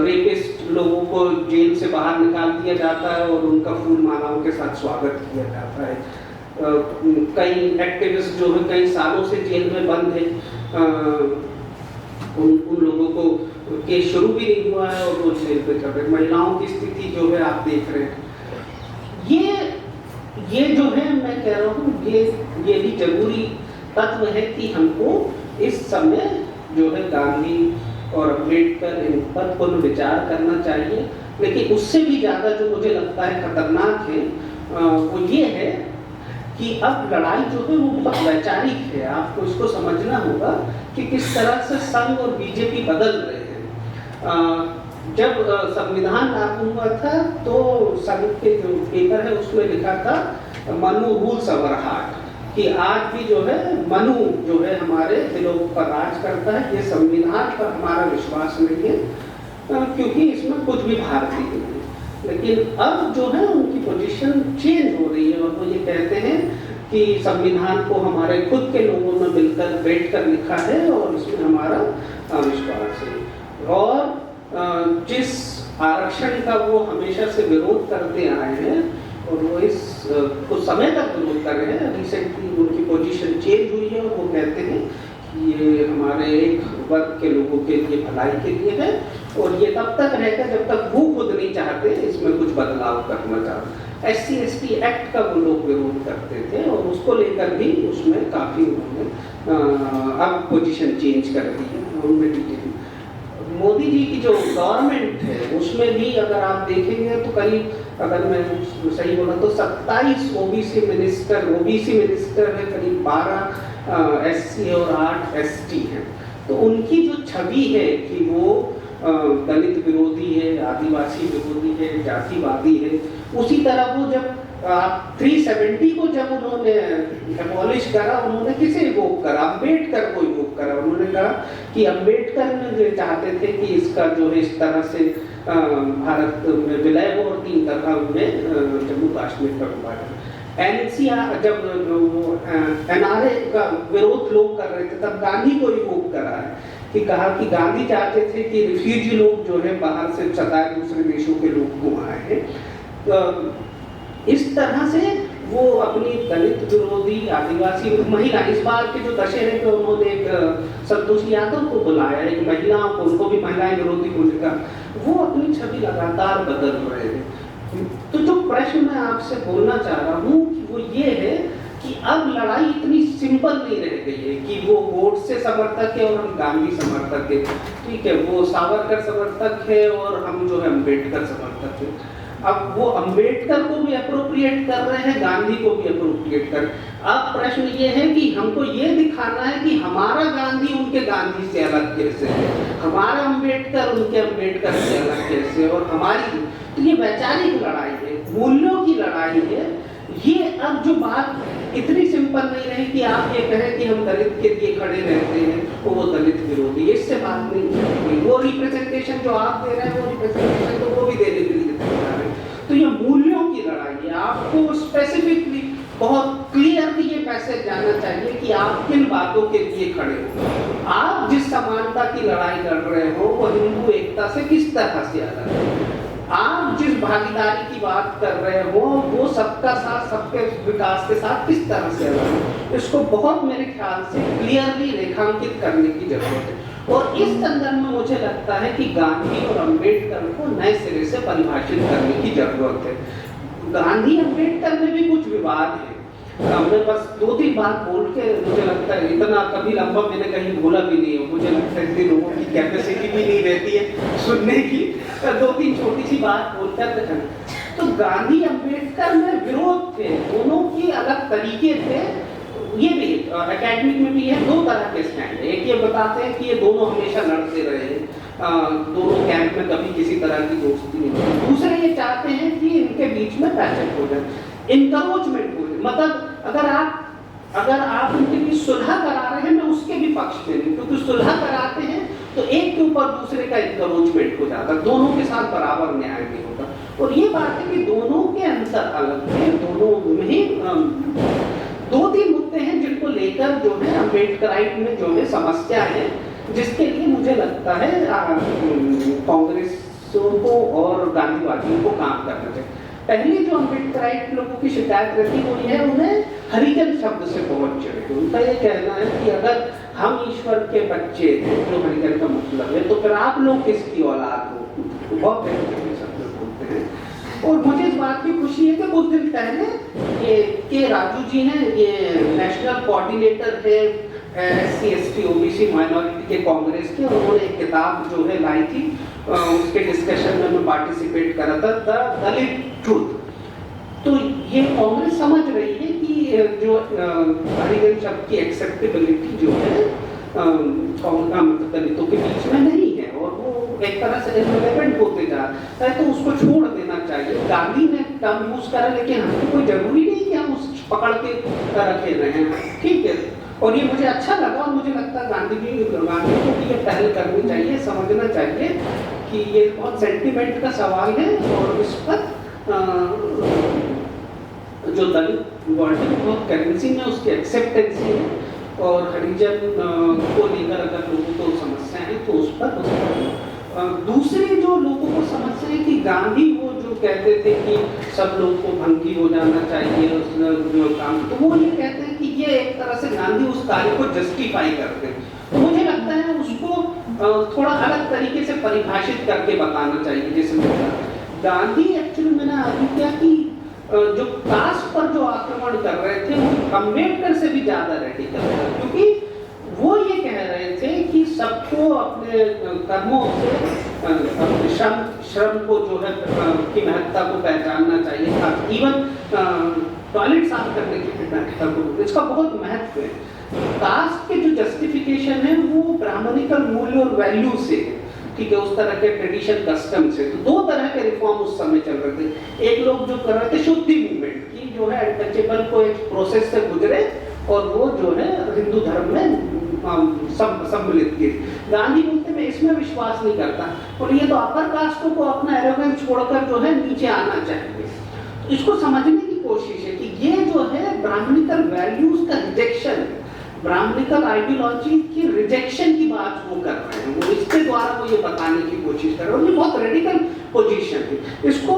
रेपिस्ट लोगों को जेल से बाहर निकाल दिया जाता है और उनका फूल मालाओं के साथ स्वागत किया जाता है। कई एक्टिविस्ट जो है कई सालों से जेल में बंद है, उन लोगों को केस शुरू भी नहीं हुआ है और वो जेल पे चल रहे। महिलाओं की स्थिति जो है आप देख रहे हैं। ये जो है मैं कह रहा हूँ, ये भी जरूरी तत्व है कि हमको इस समय जो है गांधी और अम्बेडकर इन पर पुनर्विचार करना चाहिए। लेकिन उससे भी ज्यादा जो मुझे लगता है खतरनाक है, वो ये है कि अब लड़ाई जो है वो बहुत वैचारिक है। आपको इसको समझना होगा कि किस तरह से संघ और बीजेपी बदल रहे हैं। जब संविधान लागू हुआ था तो संघ के जो पेपर है उसमें लिखा था मनु रूल्स अवर हार्ट, कि आज भी जो है मनु जो है हमारे दिलों पर राज करता है। ये संविधान पर हमारा विश्वास नहीं है, क्योंकि इसमें कुछ भी भारतीय नहीं है। लेकिन अब जो है उनकी पोजीशन चेंज हो रही है और वो ये कहते हैं कि संविधान को हमारे खुद के लोगों ने मिलकर बैठकर लिखा है और इसमें हमारा विश्वास है। और जिस आरक्षण का वो हमेशा से विरोध करते आए हैं और वो इस कुछ समय तक विरोध कर रहे हैं, रिसेंटली उनकी पोजीशन चेंज हुई है और वो कहते हैं कि ये हमारे एक वर्ग के लोगों के लिए भलाई के लिए है और ये तब तक रहेगा जब तक वो खुद नहीं चाहते इसमें कुछ बदलाव करना चाहते। SC/ST एक्ट का वो लोग विरोध करते थे और उसको लेकर भी उसमें काफी उन्होंने अब पोजीशन चेंज कर दी है। उनमें मोदी जी की जो गवर्नमेंट है उसमें भी अगर आप देखेंगे तो करीब, अगर मैं सही बोला तो 27 ओबीसी मिनिस्टर है, करीब 12 SC और 8 ST हैं। तो उनकी जो छवि है कि वो दलित विरोधी है, आदिवासी विरोधी है, जातिवादी है, उसी तरह वो जब 370 को जब उन्होंने एबॉलिश करा, उन्होंने किसे इवोक करा? अम्बेडकर को इवोक करा। उन्होंने कहा कि अम्बेडकर ने चाहते थे कि इसका जो है इस तरह से भारत में विलय हो और 3 तरह में जम्मू कश्मीर का विभाजन। NCR जब NRA का विरोध लोग कर रहे थे तब गांधी को इवोक करा है कि कहा कि गांधी चाहते थे कि रिफ्यूजी लोग जो है बाहर से सताए दूसरे देशों के लोग को आए हैं। इस तरह से वो अपनी दलित विरोधी, आदिवासी, महिला, इस बार के जो दशहरे पे उन्होंने एक संतोषी यादव को बुलाया, एक महिलाओं को, उनको भी महिलाएं विरोधी होने का, वो अपनी छवि लगातार बदल रहे हैं। तो जो प्रश्न मैं आपसे बोलना चाह रहा हूँ कि वो ये है कि अब लड़ाई इतनी सिंपल नहीं रह गई है कि वो गोडसे समर्थक है और हम गांधी समर्थक है, ठीक है, वो सावरकर समर्थक है और हम जो है अम्बेडकर समर्थक है। अब वो अम्बेडकर को भी अप्रोप्रिएट कर रहे हैं, गांधी को भी अप्रोप्रिएट कर। अब प्रश्न ये है कि हमको ये दिखाना है कि हमारा गांधी उनके गांधी से अलग कैसे है, हमारा अम्बेडकर उनके अम्बेडकर से अलग कैसे, और हमारी, तो ये वैचारिक लड़ाई है, मूल्यों की लड़ाई है। ये अब जो बात इतनी सिंपल नहीं रही कि आप ये कहें कि हम दलित के लिए खड़े रहते हैं तो वो दलित विरोधी, इससे बात नहीं है। वो रिप्रेजेंटेशन जो आप दे रहे हैं वो रिप्रेजेंटेशन तो वो भी देने के लिए तैयार है। तो ये मूल्यों की लड़ाई है। आपको स्पेसिफिकली बहुत क्लियरली ये मैसेज जाना चाहिए कि आप किन बातों के लिए खड़े हो। आप जिस समानता की लड़ाई लड़ रहे हो वो हिंदू एकता से किस तरह से अलग है। आप जिस भागीदारी की बात कर रहे हो वो सबका साथ, सबके विकास के साथ किस तरह से अलग है। इसको बहुत मेरे ख्याल से क्लियरली रेखांकित करने की जरूरत है। और इस संदर्भ में मुझे लगता है कि गांधी और अम्बेडकर को नए सिरे से परिभाषित करने की जरूरत है। गांधी अम्बेडकर में भी कुछ विवाद है। मैं बस 2-3 बात बोल के, मुझे लगता है इतना कभी लंबा मैंने कहीं बोला भी नहीं है। मुझे लगता है इतने लोगों की कैपेसिटी भी नहीं रहती है सुनने की। 2-3 छोटी सी बात बोलकर तो गांधी अम्बेडकर में विरोध थे, दोनों की अलग तरीके थे। ये भी एकेडमिक में भी है, 2 तरह के स्टैंड है। एक ये बताते हैं कि ये दोनों हमेशा लड़ते रहे, दोनों कैंप में कभी किसी तरह की दोस्ती नहीं थी। दूसरे ये चाहते हैं कि इनके बीच में पैचअप हो जाए, इनकरोचमेंट हो जाए। मतलब अगर आप उनके बीच सुलह करा रहे हैं, मैं उसके भी पक्ष में नहीं, क्योंकि सुलह कराते हैं तो एक के ऊपर दूसरे का इनकरोचमेंट हो जाता है, दोनों के साथ बराबर न्याय नहीं होता। और ये बात है कि दोनों के अंतर अलग है, दोनों में ही 2-3 मुद्दे हैं जिनको लेकर जो है अम्बेडकराइट में जो है समस्या है, जिसके लिए मुझे लगता है कांग्रेस को और गांधीवादियों को काम करना चाहिए। पहली जो अम्बेडकराइट लोगों की शिकायत रहती है वो ये है, उन्हें हरिजन शब्द से बहुत चिढ़। उनका ये कहना है कि अगर हम ईश्वर के बच्चे हैं, जो हरिजन का मतलब है, तो फिर आप लोग किसकी औलाद हो। बहुत तरीके शब्द बोलते हैं। और मुझे इस बात की खुशी है कि कुछ दिन पहले ये के राजू जी हैं, ये नेशनल कोऑर्डिनेटर है SC ST OBC माइनॉरिटी के कांग्रेस के, उन्होंने एक किताब जो है लाई थी, उसके डिस्कशन में मैं पार्टिसिपेट करा था, द दलित ट्रूथ। तो ये कांग्रेस समझ रही है कि जो हरिजन शब्द की एक्सेप्टेबिलिटी जो है मतलब दलितों के बीच में नहीं है, और वो एक तरह से इररिलेवेंट होते जा रहा है, तो उसको छोड़ देना चाहिए। गांधी ने टर्म यूज करा, लेकिन हमको कोई जरूरी नहीं कि हम उस पकड़ के रखे रहे, ठीक है। और ये मुझे अच्छा लगा, और मुझे लगता है गांधी को भी ये पहल करनी चाहिए, समझना चाहिए कि ये बहुत सेंटिमेंट का सवाल है, और इस पर जो दलित वर्ड है बहुत करेंसी में उसकी एक्सेप्टेंसी है, और हरिजन को लेकर अगर लोगों को समस्या है तो उस पर दूसरी जो लोगों को समस्या है कि गांधी वो जो कहते थे कि सब लोग को भंगी हो जाना चाहिए जो काम, तो वो ये कहते हैं कि ये एक तरह से गांधी उस कार्य को जस्टिफाई करते हैं। तो मुझे लगता है उसको थोड़ा अलग तरीके से परिभाषित करके बताना चाहिए। जैसे गांधी एक्चुअली मैंने आगे क्या कि जो कास्ट पर जो आक्रमण कर रहे थे वो अम्बेडकर से भी ज्यादा रेडिकल था, क्योंकि वो ये कह रहे थे कि सबको अपने कर्मों से अपने श्रम को जो है की महत्ता को पहचानना चाहिए था। इवन टॉयलेट साफ करने की महत्ता को, इसका बहुत महत्व है। कास्ट के जो जस्टिफिकेशन है वो ब्राह्मणिकल मूल्य और वैल्यू से, ठीक है, उस तरह के ट्रेडिशन कस्टम से। तो 2 तरह के रिफॉर्म उस समय चल रहे थे। एक लोग जो कर रहे थे शुद्धि मूवमेंट की, जो है अनटचेबल को एक प्रोसेस से गुजरे और वो जो है हिंदू धर्म में सम्मिलित किए। गांधी बोलते मैं इसमें विश्वास नहीं करता, और ये तो अपर कास्टों को अपना एरोगेंस छोड़कर जो है नीचे आना चाहिए। इसको समझने की कोशिश है कि ये जो है ब्राह्मणिकल वैल्यूज का रिजेक्शन, ब्राह्मणिकल आइडियोलॉजी की रिजेक्शन की बात वो कर रहे हैं, वो इसके द्वारा वो ये बताने की कोशिश कर रहे हैं, और ये बहुत रेडिकल पोजीशन है, इसको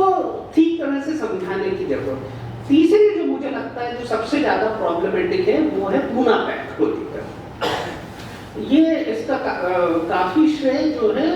ठीक तरह से समझाने की जरूरत है। तीसरी जो मुझे लगता है जो सबसे ज्यादा प्रॉब्लमेटिक है वो है पूना पैक्ट को लेकर। ये इसका काफी श्रेय जो है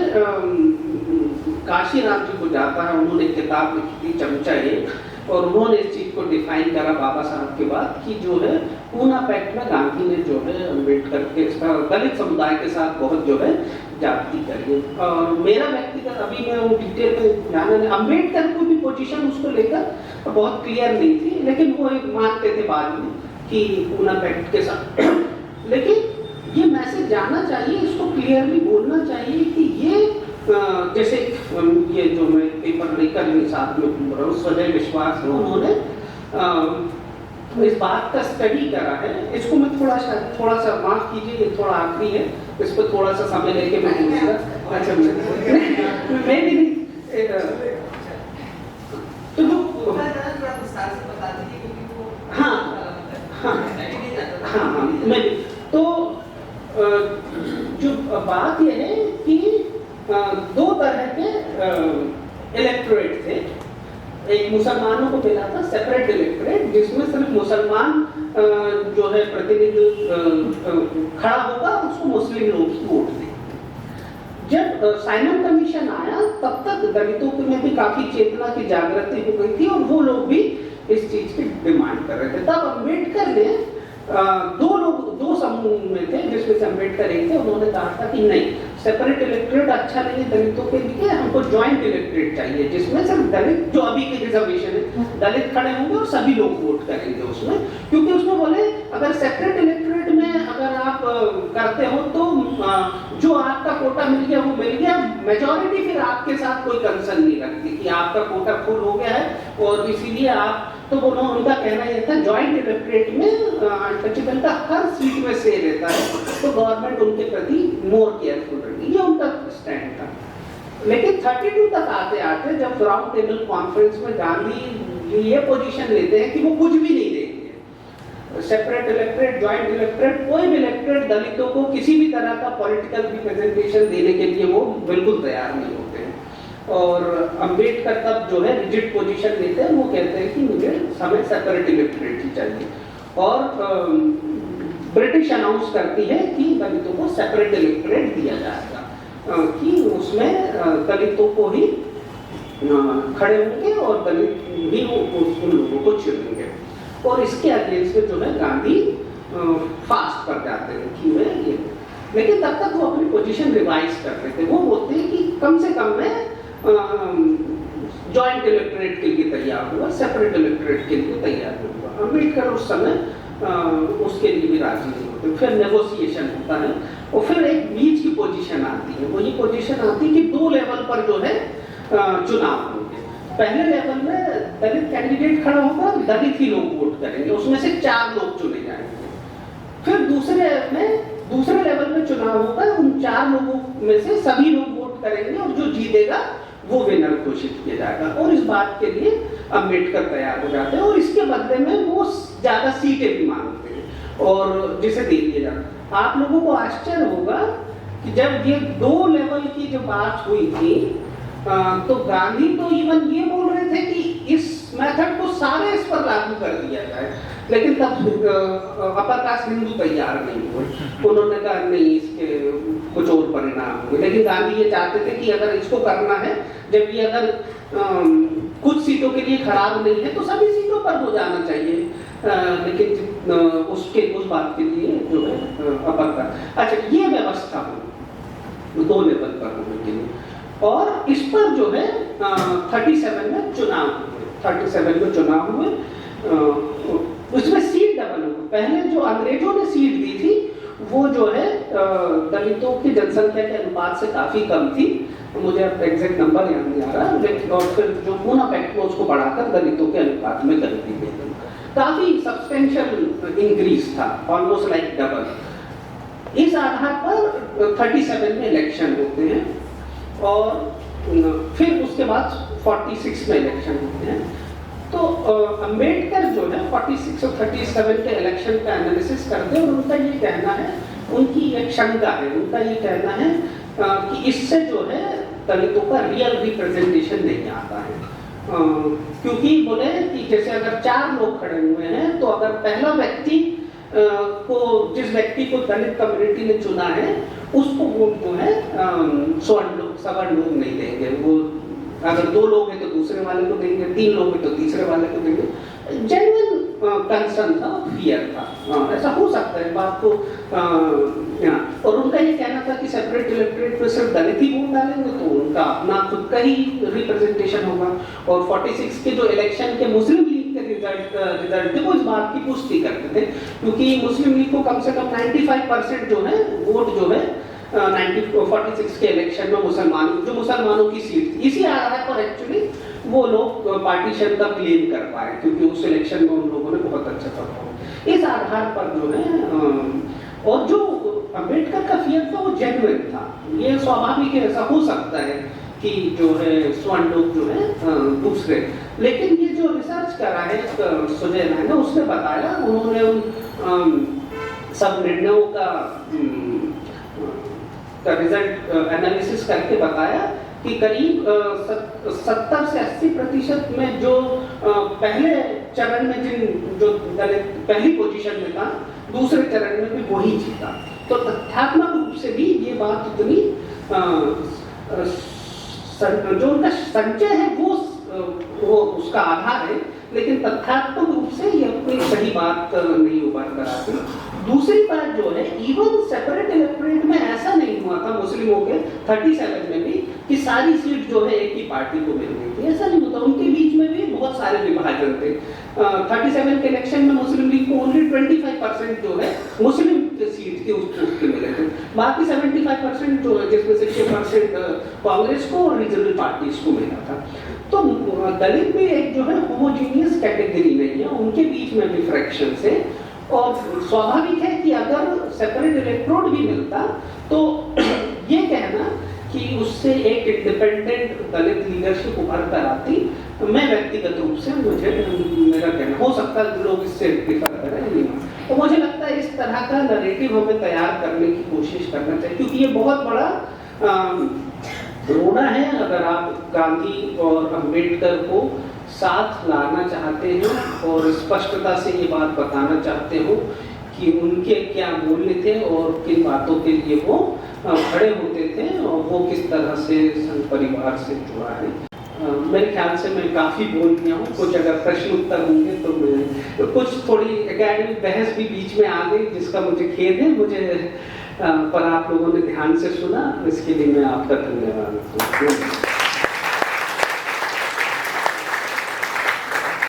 काशीराम जी को जाता है। उन्होंने किताब लिखी थी चमचा एक, और उन्होंने इस चीज को डिफाइन करा बाबा साहब के बाद कि जो है पूना पैक्ट में गांधी ने जो है अम्बेडकर के दलित समुदाय के साथ बहुत जो है जाति करी। और मेरा व्यक्तिगत अभी मैं वो डिटेल में जाना नहीं, अम्बेडकर को भी पोजीशन उसको लेकर बहुत क्लियर नहीं थी, लेकिन वो मानते थे बाद में कि पूना पैक्ट के साथ। लेकिन ये मैसेज जाना चाहिए, इसको क्लियरली बोलना चाहिए कि ये जैसे ये जो मैं पेपर लेकर साथ में स्वजय विश्वास है, उन्होंने इस बात का स्टडी करा है। इसको मैं थोड़ा सा माफ कीजिए, ये थोड़ा आखिरी है, इस पर थोड़ा सा समय लेके मैं बोलूंगा। अच्छा मैं भी नहीं तो हाँ हाँ हाँ मैं तो जो बात यह है कि दो तरह के इलेक्टोरेट थे। एक मुसलमानों को मिला था सेपरेट इलेक्टोरेट, जिसमें सिर्फ मुसलमान जो है प्रतिनिधि खड़ा होगा, उसको मुस्लिम लोग ही वोट देंगे। जब साइमन कमीशन आया तब तक दलितों में भी काफी चेतना की जागृति हो गई थी और वो लोग भी इस चीज की डिमांड कर रहे थे। तब अम्बेडकर ने दो समूह में थे, जिसमें से अम्बेडकर एक थे। उन्होंने कहा था कि नहीं, सेपरेट इलेक्टोरेट अच्छा नहीं है दलितों के लिए, हमको ज्वाइंट इलेक्टोरेट चाहिए, जिसमें सिर्फ दलित, जो अभी की रिजर्वेशन है, दलित खड़े होंगे और सभी लोग वोट करेंगे उसमें। क्योंकि उसमें बोले अगर सेपरेट इलेक्टोरेट में अगर आप करते हो तो जो आपका कोटा मिल गया वो मिल गया, मेजॉरिटी फिर आपके साथ कोई कंसर्न नहीं रखती कि आपका कोटा फुल हो गया है और इसीलिए आप, तो उनका कहना यह था ज्वाइंट इलेक्टोरेट में अनटचेबल का हर सीट में से रहता है, तो गवर्नमेंट उनके प्रति मोर केयरफुल रहेगी, ये उनका स्टैंड था। लेकिन 32 तक आते आते जब राउंड टेबल कॉन्फ्रेंस में गांधी ये पोजीशन लेते हैं कि वो कुछ भी नहीं देंगे, सेपरेट इलेक्टोरेट, ज्वाइंट इलेक्टोरेट, कोई भी इलेक्टोरेट दलितों को किसी भी तरह का पॉलिटिकल रिप्रेजेंटेशन देने के लिए वो बिल्कुल तैयार नहीं होते हैं। और अम्बेडकर तब जो है रिजिड पोजीशन लेते हैं, वो कहते हैं कि मुझे हमें सेपरेट इलेक्टोरेट ही चाहिए। और ब्रिटिश अनाउंस करती है कि दलितों को सेपरेट इलेक्टोरेट दिया जाएगा, कि उसमें दलितों को ही खड़े होंगे और दलित भी उन लोगों को चुनेंगे। और इसके अगेंस्ट में जो है गांधी फास्ट कर जाते हैं कि मैं ये, लेकिन तब तक वो अपनी पोजीशन रिवाइज कर रहे थे। वो बोलते हैं कि कम से कम मैं जॉइंट इलेक्टोरेट के लिए तैयार हुआ, सेपरेट इलेक्टोरेट के लिए तैयार हुआ। अम्बेडकर उस समय उसके लिए भी राजी नहीं होते। फिर नेगोशिएशन होता है और फिर एक बीच की पोजीशन आती है। वो ये पोजीशन आती है कि 2 लेवल पर जो है चुनाव होंगे। पहले लेवल में दलित कैंडिडेट खड़ा होगा, दलित ही लोग वोट करेंगे, उसमें से 4 लोग चुने जाएंगे। फिर दूसरे लेवल में चुनाव होगा, उन 4 लोगों में से सभी लोग वोट करेंगे और जो जीतेगा वो विनर घोषित किया जाएगा। और इस बात के लिए अम्बेडकर तैयार हो जाते हैं और इसके बदले में वो ज्यादा सीटें भी मांगते हैं और जिसे दे दिया जाता। आप लोगों को आश्चर्य होगा कि जब ये 2 लेवल की जो बात हुई थी तो गांधी तो इवन ये बोल रहे थे कि इस मेथड को सारे इस पर लागू कर दिया जाए, लेकिन तब अपर कास्ट हिंदू तैयार नहीं हुए। उन्होंने कहा नहीं, इसके कुछ और परिणाम हुए। लेकिन गांधी ये चाहते थे कि अगर इसको करना है, जब ये अगर कुछ सीटों के लिए खराब नहीं है तो सभी सीटों पर हो जाना चाहिए, लेकिन उस बात के लिए जो है अपर कास्ट। अच्छा, ये व्यवस्था हो 2 लेवल पर होने के लिए। और इस पर जो है 37 में चुनाव हुए, 37 में चुनाव हुए। उसमें सीट डबल हुई। पहले जो अंग्रेजों ने सीट दी थी वो जो है दलितों की जनसंख्या के अनुपात से काफी कम थी, मुझे अब एग्जैक्ट नंबर याद नहीं आ रहा, लेकिन और फिर जो पूना पैक्ट में उसको बढ़ाकर दलितों के अनुपात में कर दी गई। काफी सब्सटेंशियल इंक्रीज था, ऑलमोस्ट लाइक डबल। इस आधार पर 37 में इलेक्शन होते हैं और फिर उसके बाद 46 में इलेक्शन होते हैं। तो अम्बेडकर जो है 46 और 37 के इलेक्शन का एनालिसिस करते हैं और उनका ये कहना है, उनकी एक शंका है, उनका ये कहना है कि इससे जो है दलितों का रियल रिप्रेजेंटेशन नहीं आता है। क्योंकि बोले कि जैसे अगर 4 लोग खड़े हुए हैं तो अगर पहला व्यक्ति जिस व्यक्ति को दलित कम्युनिटी ने चुना है उसको वोट जो है सवर्ण लोग नहीं देंगे। वो अगर 2 लोग हैं तो दूसरे वाले को देंगे, 3 लोग हैं तो तीसरे वाले को देंगे। जेन्युइन कंसर्न था, फियर था, ऐसा हो सकता है बात को। और उनका ये कहना था कि सेपरेट इलेक्टोरेट में सिर्फ दलित ही वोट डालेंगे तो उनका अपना खुद का ही रिप्रेजेंटेशन होगा। और 46 के जो इलेक्शन के मुस्लिम लीग के रिजल्ट थे वो इस बात की पुष्टि करते थे, क्योंकि मुस्लिम लीग को कम से कम 95% जो है वोट जो है 1946 के इलेक्शन में मुसलमानों की सीट थी, इसी आधार पर एक्चुअली वो लोग पार्टीशन का क्लेम कर पाए, क्योंकि उस इलेक्शन में उन लोगों ने बहुत अच्छा परफॉर्म, इस आधार पर जो है। और जो अम्बेडकर का फियर था वो जेन्युइन था, ये स्वाभाविक है, ऐसा हो सकता है कि जो है स्वर्ण लोग जो है दूसरे, लेकिन ये जो रिसर्च करा है सुजय राय ने, उसने बताया, उन्होंने उन सब निर्णयों का रिजल्ट एनालिसिस करके बताया कि करीब 70 से 80% में जो पहले चरण में जो दलित पहली पोजीशन में था, दूसरे चरण में भी वही जीता। तो तथ्यात्मक रूप से भी ये बात उतनी जो उनका संचय है वो उसका आधार है, लेकिन तथ्यात्मक रूप से ये कोई सही बात नहीं उभर कर आती। दूसरी बात जो है, इवन सेपरेट इलेक्टोरेट में ऐसा नहीं हुआ था मुस्लिमों के 37 में भी कि सारी सीट जो है एक ही पार्टी को मिल गई थी, ऐसा नहीं होता, उनके बीच में भी बहुत सारे विभाजन थे। 37 के इलेक्शन में मुस्लिम लीग को ओनली 25% जो है मुस्लिम सीट के उसके मिले थे, बाकी 75% जो है, जिसमें से 6% कांग्रेस को और रीजनल पार्टीज को मिला था। तो दलित भी एक जो है होमोजीनियस कैटेगरी नहीं है, उनके बीच में भी फ्रैक्शन है, और स्वाभाविक है कि अगर सेपरेट इलेक्ट्रोड भी मिलता तो ये कहना कि उससे एक इंडिपेंडेंट दलित लीडरशिप उभर कर आती, मैं व्यक्तिगत रूप से मेरा कहना, हो सकता है लोग इससे डिफर करें, तो मुझे लगता है इस तरह का नैरेटिव हमें तैयार करने की कोशिश करना चाहिए, क्योंकि ये बहुत बड़ा रोना है अगर आप गांधी और अंबेडकर को साथ लाना चाहते हैं और स्पष्टता से ये बात बताना चाहते हो कि उनके क्या मूल्य थे और किन बातों के लिए वो खड़े होते थे और वो किस तरह से संघ परिवार से जुड़ा है। मेरे ख्याल से मैं काफ़ी बोल गया हूँ, कुछ अगर प्रश्न उत्तर होंगे तो मैं कुछ थोड़ी एकेडमिक बहस भी बीच में आ गई, जिसका मुझे खेद है, मुझे पर आप लोगों ने ध्यान से सुना, इसके लिए मैं आपका धन्यवाद।